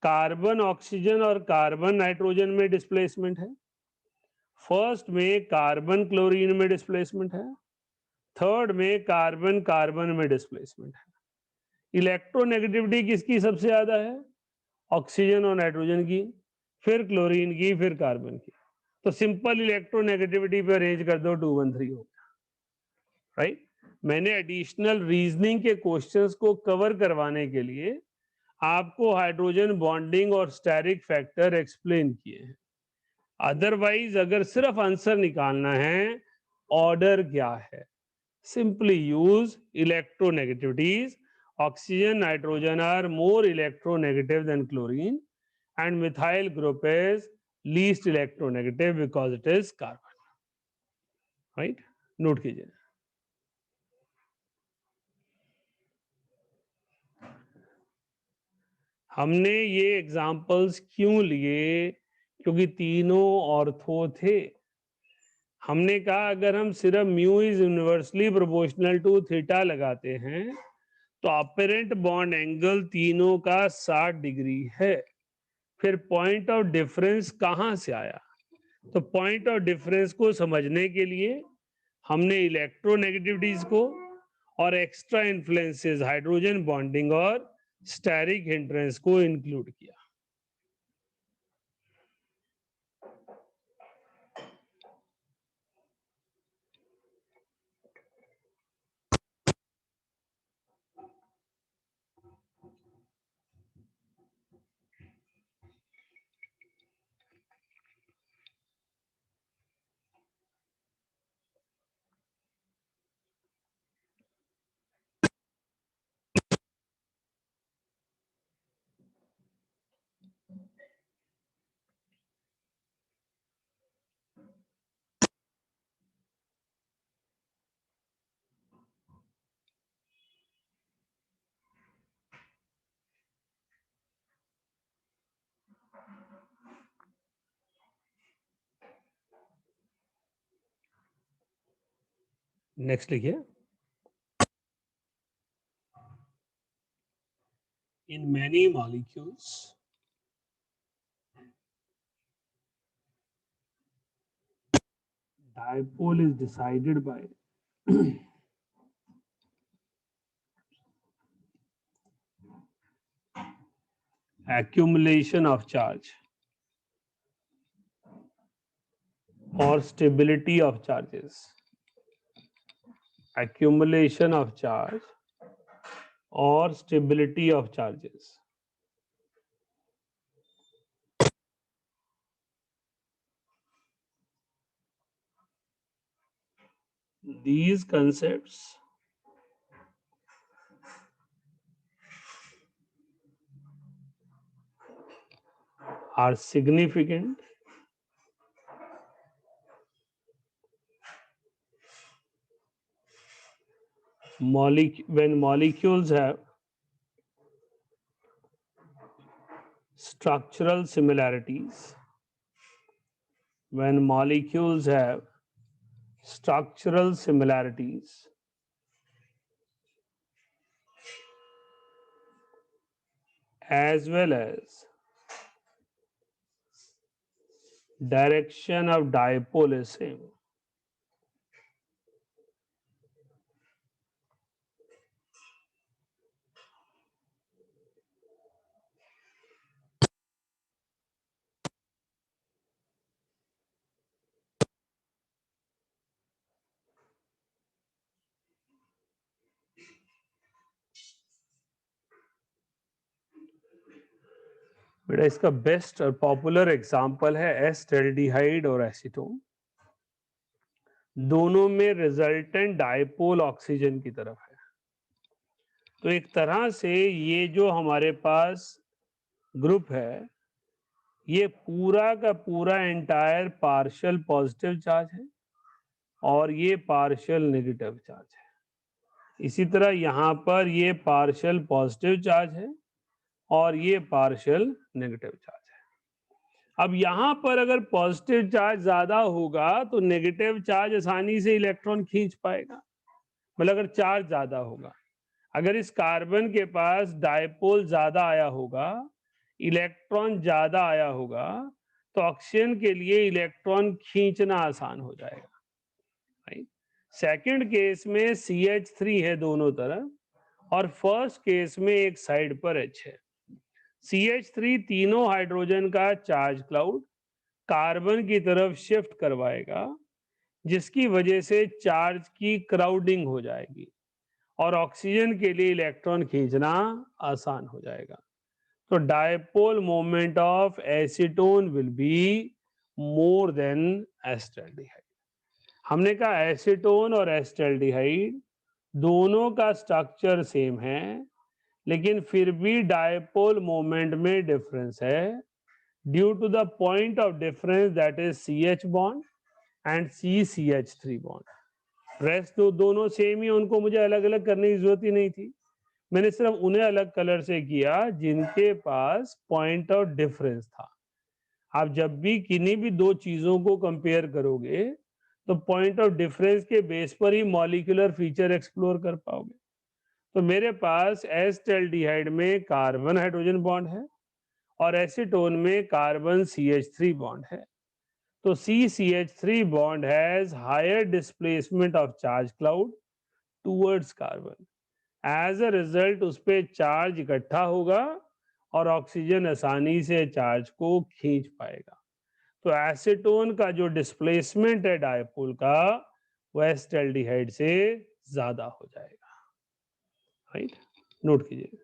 कार्बन ऑक्सीजन और कार्बन नाइट्रोजन में डिस्प्लेसमेंट है, फर्स्ट में कार्बन क्लोरीन में डिस्प्लेसमेंट है, थर्ड में कार्बन कार्बन में डिस्प्लेसमेंट है। इलेक्ट्रोनेगेटिविटी किसकी सबसे ज्यादा है? ऑक्सीजन और नाइट्रोजन की, फिर क्लोरीन की, फिर कार्बन की। तो सिंपल इलेक्ट्रोनेगेटिविटी पे अरेंज कर दो, 213 हो गया, राइट। मैंने एडिशनल रीजनिंग के क्वेश्चंस को कवर करवाने के लिए आपको हाइड्रोजन बॉन्डिंग और स्टेरिक फैक्टर एक्सप्लेन किए हैं। अदरवाइज अगर सिर्फ आंसर निकालना है ऑर्डर क्या है, simply use electronegativities. Oxygen nitrogen are more electronegative than chlorine and methyl group is least electronegative because it is carbon, right. Note कीजिए। हमने ये एग्जाम्पल्स क्यों लिए? क्योंकि तीनों ऑर्थो थे। हमने कहा अगर हम सिर्फ mu is universally proportional to theta लगाते हैं तो अपेरेंट बॉन्ड एंगल तीनों का 60 डिग्री है। फिर पॉइंट ऑफ डिफरेंस कहां से आया? तो पॉइंट ऑफ डिफरेंस को समझने के लिए हमने इलेक्ट्रोनेगेटिविटीज को और एक्स्ट्रा इन्फ्लुएंसेस हाइड्रोजन बॉन्डिंग और स्टेरिक हिंड्रेंस को इंक्लूड किया। नेक्स्ट लिखिए। In many molecules dipole is decided by accumulation of charge or stability of charges. Accumulation of charge or stability of charges. These concepts are significant when molecules have structural similarities. When molecules have structural similarities as well as direction of dipole is same. बेटा इसका best और popular example है acetaldehyde और acetone. दोनों में resultant dipole oxygen की तरफ है। तो एक तरह से ये जो हमारे पास ग्रुप है, ये पूरा का पूरा एंटायर पार्शियल पॉजिटिव चार्ज है और ये पार्शियल नेगेटिव चार्ज है। इसी तरह यहाँ पर ये पार्शियल पॉजिटिव चार्ज है और ये पार्शियल नेगेटिव चार्ज है। अब यहाँ पर अगर पॉजिटिव चार्ज ज्यादा होगा तो नेगेटिव चार्ज आसानी से इलेक्ट्रॉन खींच पाएगा, मतलब अगर चार्ज ज्यादा होगा। अगर इस कार्बन के पास डायपोल ज्यादा आया होगा, इलेक्ट्रॉन ज्यादा आया होगा, तो ऑक्सीजन के लिए इलेक्ट्रॉन खींचना आसान हो जाएगा। राइट। सेकंड केस में CH3 है दोनों तरफ और फर्स्ट केस में एक साइड पर H है। CH3 तीनों हाइड्रोजन का चार्ज क्लाउड कार्बन की तरफ शिफ्ट करवाएगा, जिसकी वजह से चार्ज की क्राउडिंग हो जाएगी और ऑक्सीजन के लिए इलेक्ट्रॉन खींचना आसान हो जाएगा। तो dipole moment of acetone will be more than acetaldehyde. हमने कहा एसीटोन और एस्टल्डिहाइड दोनों का स्ट्रक्चर सेम है, लेकिन फिर भी डायपोल मोमेंट में डिफरेंस है due to the point of difference that is CH bond and CCH3 bond. Rest तो दोनों सेम ही, उनको मुझे अलग अलग करने की जरूरत ही नहीं थी। मैंने सिर्फ उन्हें अलग कलर से किया जिनके पास पॉइंट ऑफ डिफरेंस था। आप जब भी किन्हीं भी दो चीजों को कंपेयर करोगे तो पॉइंट ऑफ डिफरेंस के बेस पर ही मॉलिक्यूलर फीचर एक्सप्लोर कर पाओगे। तो मेरे पास एस्टल्डिहाइड में कार्बन हाइड्रोजन बॉन्ड है और एसीटोन में कार्बन CH3 बॉन्ड है। तो CCH3 bond has higher displacement of charge cloud towards carbon. As a result उस पर चार्ज इकट्ठा होगा और ऑक्सीजन आसानी से चार्ज को खींच पाएगा। तो एसीटोन का जो डिस्प्लेसमेंट है डायपोल का, वो एस्टल्डिहाइड से ज्यादा हो जाएगा। राइट, नोट कीजिए।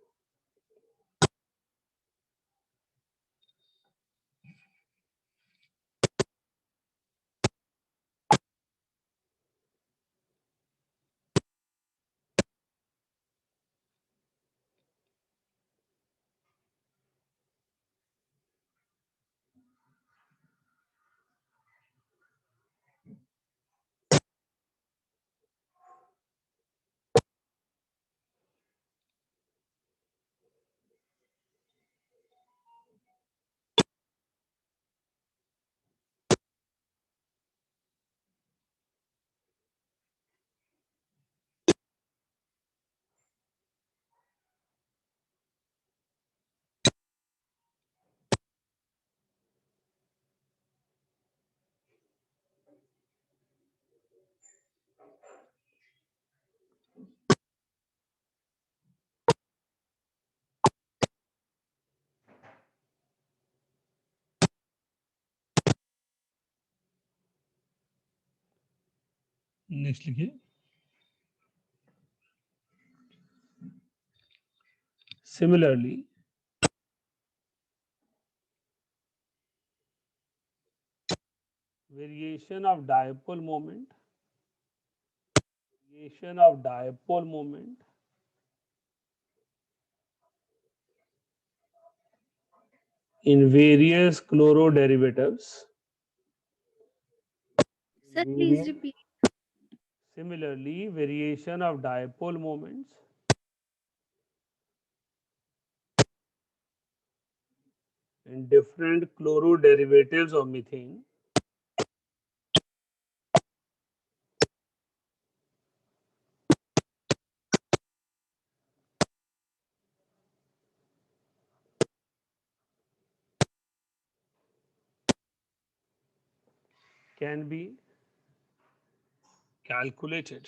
नेक्स्ट लिखिए। Similarly variation of dipole moment in various chloroderivatives. Sir, please repeat. Similarly, variation of dipole moments in different chloroderivatives of methane can be calculated.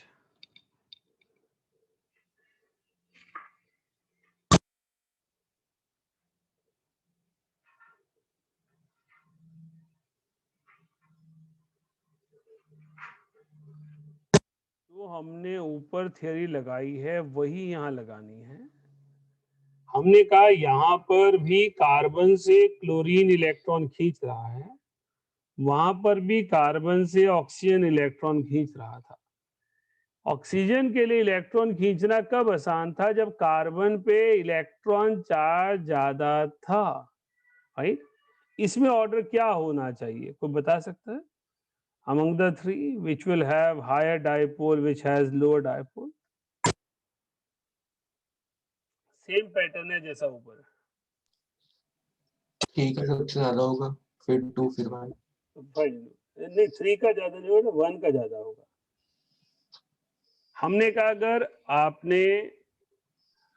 जो हमने ऊपर थ्योरी लगाई है वही यहाँ लगानी है। हमने कहा यहाँ पर भी कार्बन से क्लोरीन इलेक्ट्रॉन खींच रहा है, वहां पर भी कार्बन से ऑक्सीजन इलेक्ट्रॉन खींच रहा था। ऑक्सीजन के लिए इलेक्ट्रॉन खींचना कब आसान था? जब कार्बन पे इलेक्ट्रॉन चार्ज ज्यादा था, राइट? इसमें ऑर्डर क्या होना चाहिए, कोई बता सकता है? among the three which will have higher dipole, which has lower dipole? Same pattern है जैसा ऊपर। ठीक है, सबसे ज्यादा होगा, फिर 2, फिर 1। नहीं, 3 का ज्यादा नहीं होगा, 1 का ज्यादा होगा। हमने कहा अगर आपने,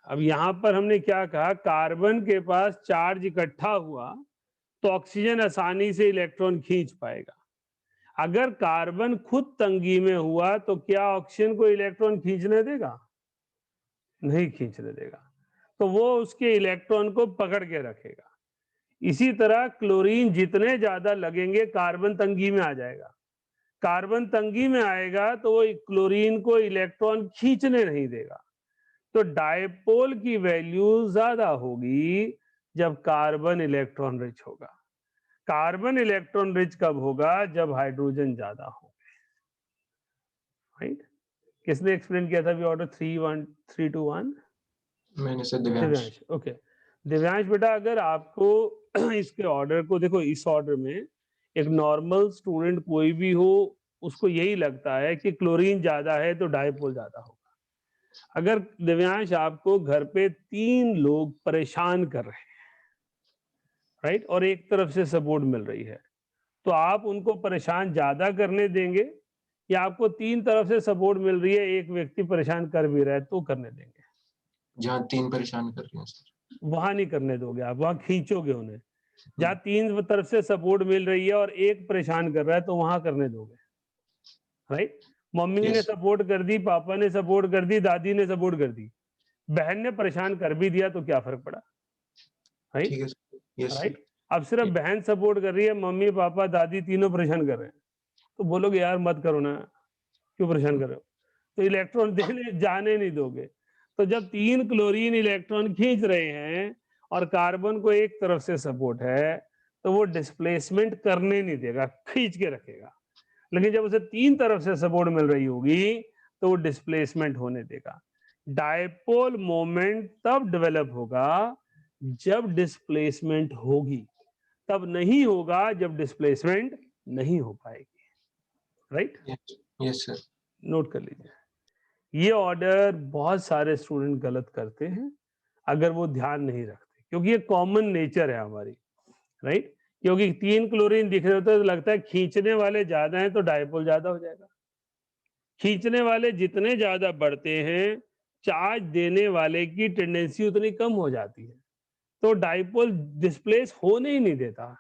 अब यहां पर हमने क्या कहा, कार्बन के पास चार्ज इकट्ठा हुआ तो ऑक्सीजन आसानी से इलेक्ट्रॉन खींच पाएगा। अगर कार्बन खुद तंगी में हुआ तो क्या ऑक्सीजन को इलेक्ट्रॉन खींचने देगा? नहीं खींचने देगा, तो वो उसके इलेक्ट्रॉन को पकड़ के रखेगा। इसी तरह क्लोरीन जितने ज्यादा लगेंगे कार्बन तंगी में आ जाएगा। कार्बन तंगी में आएगा तो वो क्लोरीन को इलेक्ट्रॉन खींचने नहीं देगा। तो डायपोल की वैल्यू ज्यादा होगी जब कार्बन इलेक्ट्रॉन रिच होगा। कार्बन इलेक्ट्रॉन रिच कब होगा? जब हाइड्रोजन ज्यादा हो, राइट? किसने एक्सप्लेन किया था अभी ऑर्डर 3-1-3-2-1? मैंने से दिव्यांश। दिव्यांश, ओके। दिव्यांश बेटा, अगर आपको इसके ऑर्डर को देखो, इस ऑर्डर में एक नॉर्मल स्टूडेंट कोई भी हो उसको यही लगता है कि क्लोरीन ज्यादा है तो डायपोल ज्यादा होगा। अगर दिव्यांश आपको घर पे 3 लोग परेशान कर रहे हैं, राइट, और एक तरफ से सपोर्ट मिल रही है, तो आप उनको परेशान ज्यादा करने देंगे या आपको 3 तरफ से सपोर्ट मिल रही है, एक व्यक्ति परेशान कर भी रहा है तो करने देंगे? जहाँ 3 परेशान कर रहे हैं सर, वहां नहीं करने दोगे आप, वहां खींचोगे उन्हें। जहाँ 3 तरफ से सपोर्ट मिल रही है और एक परेशान कर रहा है तो वहां करने दोगे, राइट? मम्मी ने यस सपोर्ट कर दी, पापा ने सपोर्ट कर दी, दादी ने सपोर्ट कर दी, बहन ने परेशान कर भी दिया तो क्या फर्क पड़ा, राइट? ठीक है सर, यस सर। राइट? अब सिर्फ बहन सपोर्ट कर रही है, मम्मी पापा दादी तीनों परेशान कर रहे हैं, तो बोलोगे यार मत करो ना, क्यों परेशान कर रहे हो? तो इलेक्ट्रॉन देने जाने नहीं दोगे। तो जब 3 क्लोरीन इलेक्ट्रॉन खींच रहे हैं और कार्बन को एक तरफ से सपोर्ट है तो वो डिस्प्लेसमेंट करने नहीं देगा, खींच के रखेगा। लेकिन जब उसे 3 तरफ से सपोर्ट मिल रही होगी तो वो डिस्प्लेसमेंट होने देगा। डायपोल मोमेंट तब डेवलप होगा जब डिस्प्लेसमेंट होगी, तब नहीं होगा जब डिस्प्लेसमेंट नहीं हो पाएगी, राइट? Yes sir. नोट कर लीजिए, ये ऑर्डर बहुत सारे स्टूडेंट गलत करते हैं अगर वो ध्यान नहीं रखते, क्योंकि ये कॉमन नेचर है हमारी, राइट? क्योंकि 3 क्लोरीन दिख रहे होते हैं तो लगता है खींचने वाले ज्यादा हैं तो डायपोल ज्यादा हो जाएगा। खींचने वाले जितने ज्यादा बढ़ते हैं, चार्ज देने वाले की टेंडेंसी उतनी कम हो जाती है, तो डायपोल डिस्प्लेस होने ही नहीं देता।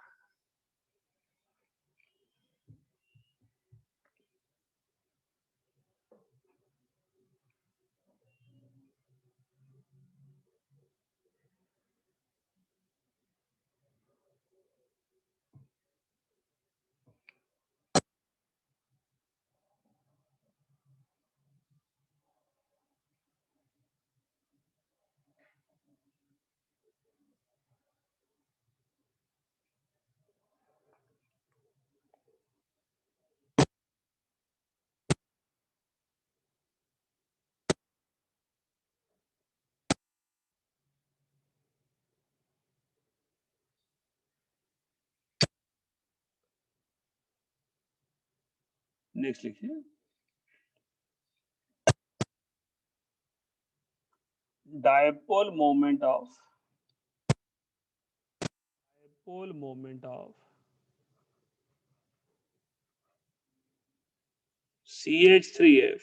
नेक्स्ट लिखिए, dipole moment of CH3F,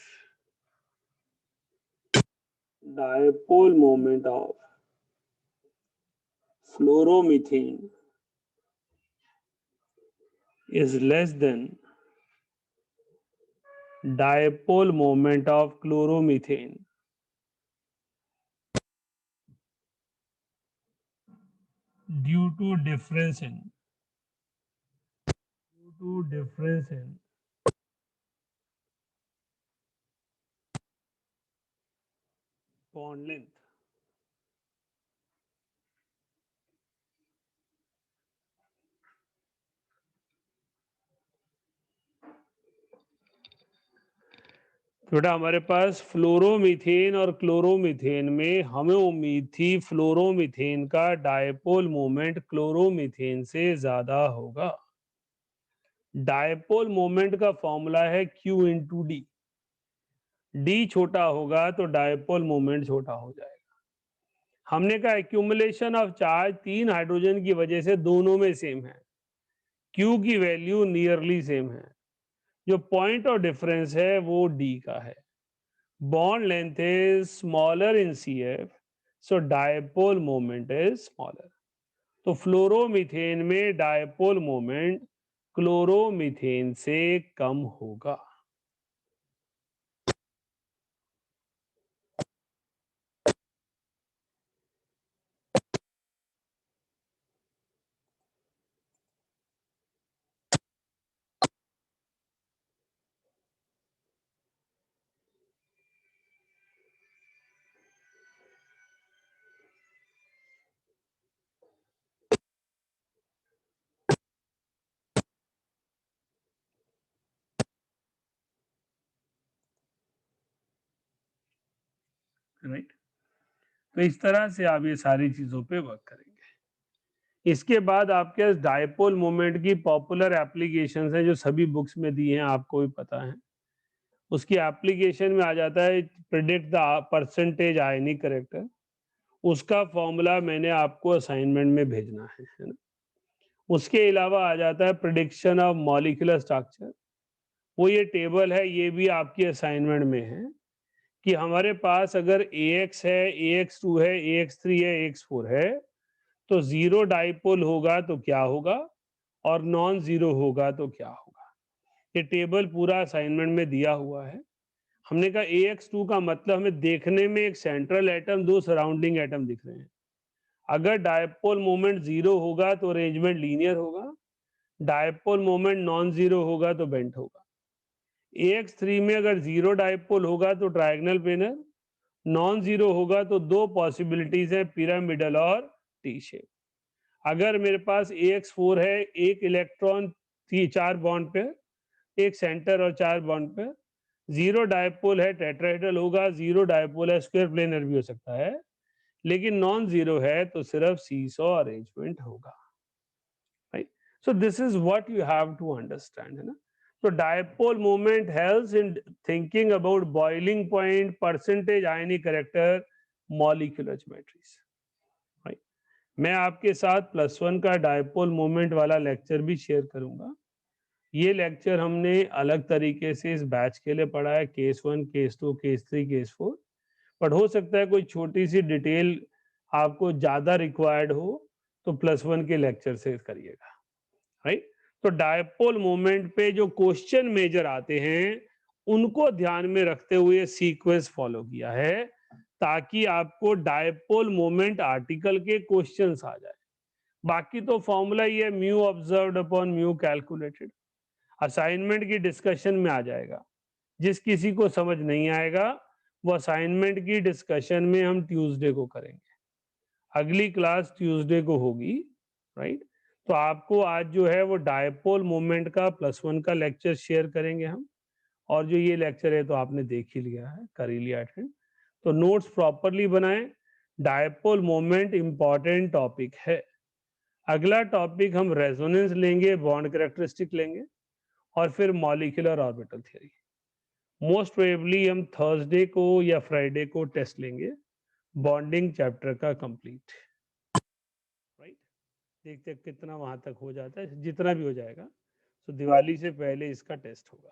dipole moment of fluoromethane is less than dipole moment of chloromethane due to difference in bond length. बेटा हमारे पास फ्लोरोमीथेन और क्लोरोमीथेन में हमें उम्मीद थी फ्लोरोमीथेन का डायपोल मोमेंट क्लोरोमीथेन से ज्यादा होगा। डायपोल मोमेंट का फॉर्मूला है Q इंटू डी। डी छोटा होगा तो डायपोल मोमेंट छोटा हो जाएगा। हमने कहा एक्यूमुलेशन ऑफ चार्ज 3 हाइड्रोजन की वजह से दोनों में सेम है, Q की वैल्यू नियरली सेम है, जो पॉइंट ऑफ डिफरेंस है वो D का है। Bond length is smaller in CF, so dipole moment is smaller. तो फ्लोरोमीथेन में डायपोल मोमेंट क्लोरोमीथेन से कम होगा। राइट, तो इस तरह से आप ये सारी चीजों पे वर्क करेंगे। इसके बाद आपके डायपोल मोमेंट की पॉपुलर एप्लीकेशंस हैं जो सभी बुक्स में दी हैं, आपको भी पता है। उसकी एप्लीकेशन में आ जाता है predict the percentage ionic character. उसका फॉर्मूला मैंने आपको असाइनमेंट में भेजना है ना। उसके अलावा आ जाता है प्रिडिक्शन ऑफ मॉलिक्यूलर स्ट्रक्चर। वो ये टेबल है, ये भी आपकी असाइनमेंट में है कि हमारे पास अगर AX है, AX2 है, AX3 है, AX4 है, तो जीरो डाइपोल होगा तो क्या होगा और नॉन जीरो होगा तो क्या होगा। ये टेबल पूरा असाइनमेंट में दिया हुआ है। हमने कहा AX2 का मतलब हमें देखने में एक सेंट्रल एटम, 2 सराउंडिंग एटम दिख रहे हैं। अगर डायपोल मोमेंट जीरो होगा तो अरेंजमेंट लीनियर होगा, डायपोल मोमेंट नॉन जीरो होगा तो बेंट होगा। AX3 में अगर जीरो डायपोल होगा तो ट्रायगोनल प्लेनर, नॉन जीरो होगा तो 2 पॉसिबिलिटीज है, पिरामिडल और टी शेप। अगर मेरे पास AX4 है, एक इलेक्ट्रॉन 4 बॉन्ड पे, एक सेंटर और 4 बॉन्ड पे, जीरो डायपोल है, टेट्राहेड्रल होगा, जीरो डायपोल है, स्क्वायर प्लेनर भी हो सकता है, लेकिन नॉन जीरो है तो सिर्फ सीसॉ अरेंजमेंट होगा। Right, so this is what you have to understand, है ना। तो dipole moment helps in thinking about boiling point, percentage ionic character, molecular geometries. Right, मैं आपके साथ +1 का डायपोल मोमेंट वाला लेक्चर भी शेयर करूंगा। ये लेक्चर हमने अलग तरीके से इस बैच के लिए पढ़ा है, case 1, case 2, case 3, case 4, but हो सकता है कोई छोटी सी डिटेल आपको ज्यादा रिक्वायर्ड हो तो +1 के लेक्चर से करिएगा। राइट, तो डायपोल मोमेंट पे जो क्वेश्चन मेजर आते हैं उनको ध्यान में रखते हुए सीक्वेंस फॉलो किया है ताकि आपको डायपोल मोमेंट आर्टिकल के क्वेश्चंस आ जाए। बाकी तो फॉर्मूला ये mu observed upon mu calculated assignment की डिस्कशन में आ जाएगा। जिस किसी को समझ नहीं आएगा वो असाइनमेंट की डिस्कशन में हम ट्यूसडे को करेंगे। अगली क्लास ट्यूसडे को होगी। राइट, तो आपको आज जो है वो डायपोल मोमेंट का +1 का लेक्चर शेयर करेंगे हम, और जो ये लेक्चर है तो आपने देख ही लिया है, कर ही लिया अटेंड, तो नोट्स प्रॉपरली बनाएं। डायपोल मोमेंट इंपॉर्टेंट टॉपिक है। अगला टॉपिक हम रेजोनेंस लेंगे, बॉन्ड कैरेक्टरिस्टिक लेंगे, और फिर molecular orbital theory. Most probably हम थर्सडे को या फ्राइडे को टेस्ट लेंगे बॉन्डिंग चैप्टर का कंप्लीट। राइट, देखते हैं कितना वहां तक हो जाता है, जितना भी हो जाएगा। तो दिवाली से पहले इसका टेस्ट होगा।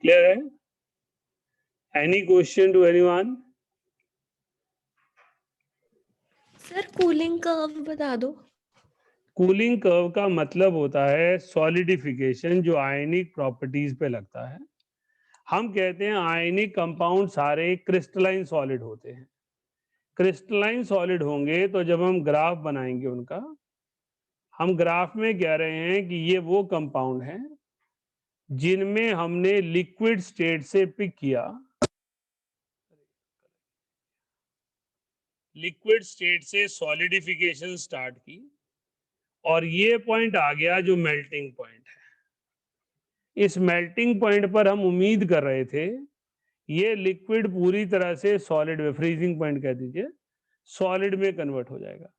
क्लियर है? Any question to anyone? Sir cooling curve बता दो। कूलिंग कर्व का मतलब होता है सॉलिडिफिकेशन, जो आयनिक प्रॉपर्टीज पे लगता है। हम कहते हैं आयनिक कंपाउंड सारे क्रिस्टलाइन सॉलिड होते हैं। क्रिस्टलाइन सॉलिड होंगे तो जब हम ग्राफ बनाएंगे उनका, हम ग्राफ में कह रहे हैं कि ये वो कंपाउंड हैं जिनमें हमने लिक्विड स्टेट से पिक किया, लिक्विड स्टेट से सॉलिडिफिकेशन स्टार्ट की, और ये पॉइंट आ गया जो मेल्टिंग पॉइंट है। इस मेल्टिंग पॉइंट पर हम उम्मीद कर रहे थे ये लिक्विड पूरी तरह से सॉलिड में, फ्रीजिंग पॉइंट कह दीजिए, सॉलिड में कन्वर्ट हो जाएगा।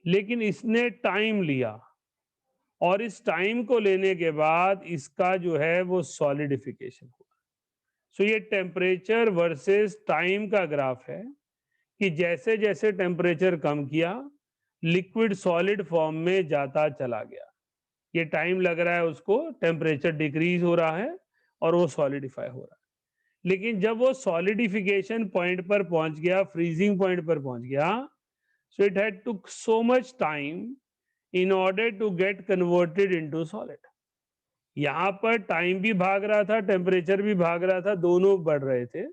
लेकिन इसने टाइम लिया और इस टाइम को लेने के बाद इसका जो है वो सॉलिडिफिकेशन हुआ। सो ये टेम्परेचर वर्सेस टाइम का ग्राफ है कि जैसे जैसे टेम्परेचर कम किया लिक्विड सॉलिड फॉर्म में जाता चला गया। ये टाइम लग रहा है उसको, टेम्परेचर डिक्रीज हो रहा है और वो सॉलिडिफाई हो रहा है। लेकिन जब वो सॉलिडिफिकेशन पॉइंट पर पहुंच गया, फ्रीजिंग पॉइंट पर पहुंच गया, so it had took so much time in order to get converted into solid. यहाँ पर टाइम भी भाग रहा था, टेम्परेचर भी भाग रहा था, दोनों बढ़ रहे थे।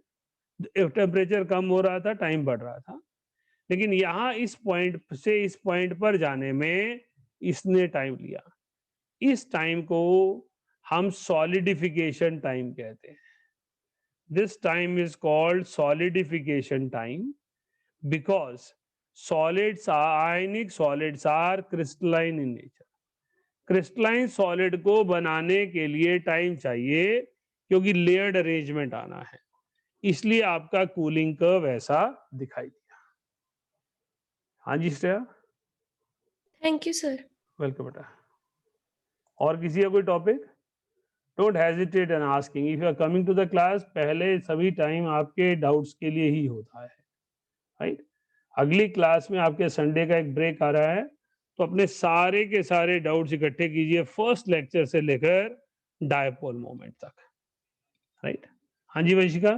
टेम्परेचर कम हो रहा था, टाइम बढ़ रहा था। लेकिन यहाँ इस पॉइंट से इस पॉइंट पर जाने में इसने टाइम लिया। इस टाइम को हम सॉलिडिफिकेशन टाइम कहते हैं। This time is called solidification time because solids are ionic solids are crystalline in nature. Crystalline solid को बनाने के लिए टाइम चाहिए क्योंकि लेयर्ड अरेंजमेंट आना है, इसलिए आपका कूलिंग कर्व ऐसा दिखाई दिया। हाँ जी Shreya, thank you sir. Welcome बेटा। और किसी का कोई topic? Don't hesitate and asking if you are coming to the class. पहले सभी टाइम आपके डाउट्स के लिए ही होता है, राइट? अगली क्लास में आपके संडे का एक ब्रेक आ रहा है, तो अपने सारे के सारे डाउट्स इकट्ठे कीजिए, फर्स्ट लेक्चर से लेकर डायपोल मोमेंट तक, राइट? हाँ जी वंशिका।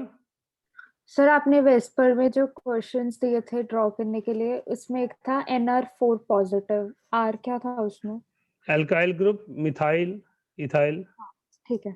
सर आपने वेस्पर में जो क्वेश्चंस दिए थे ड्रॉ करने के लिए, उसमें एक था NR4 पॉजिटिव, R क्या था उसमें? Alkyl group, methyl, ethyl. ठीक है।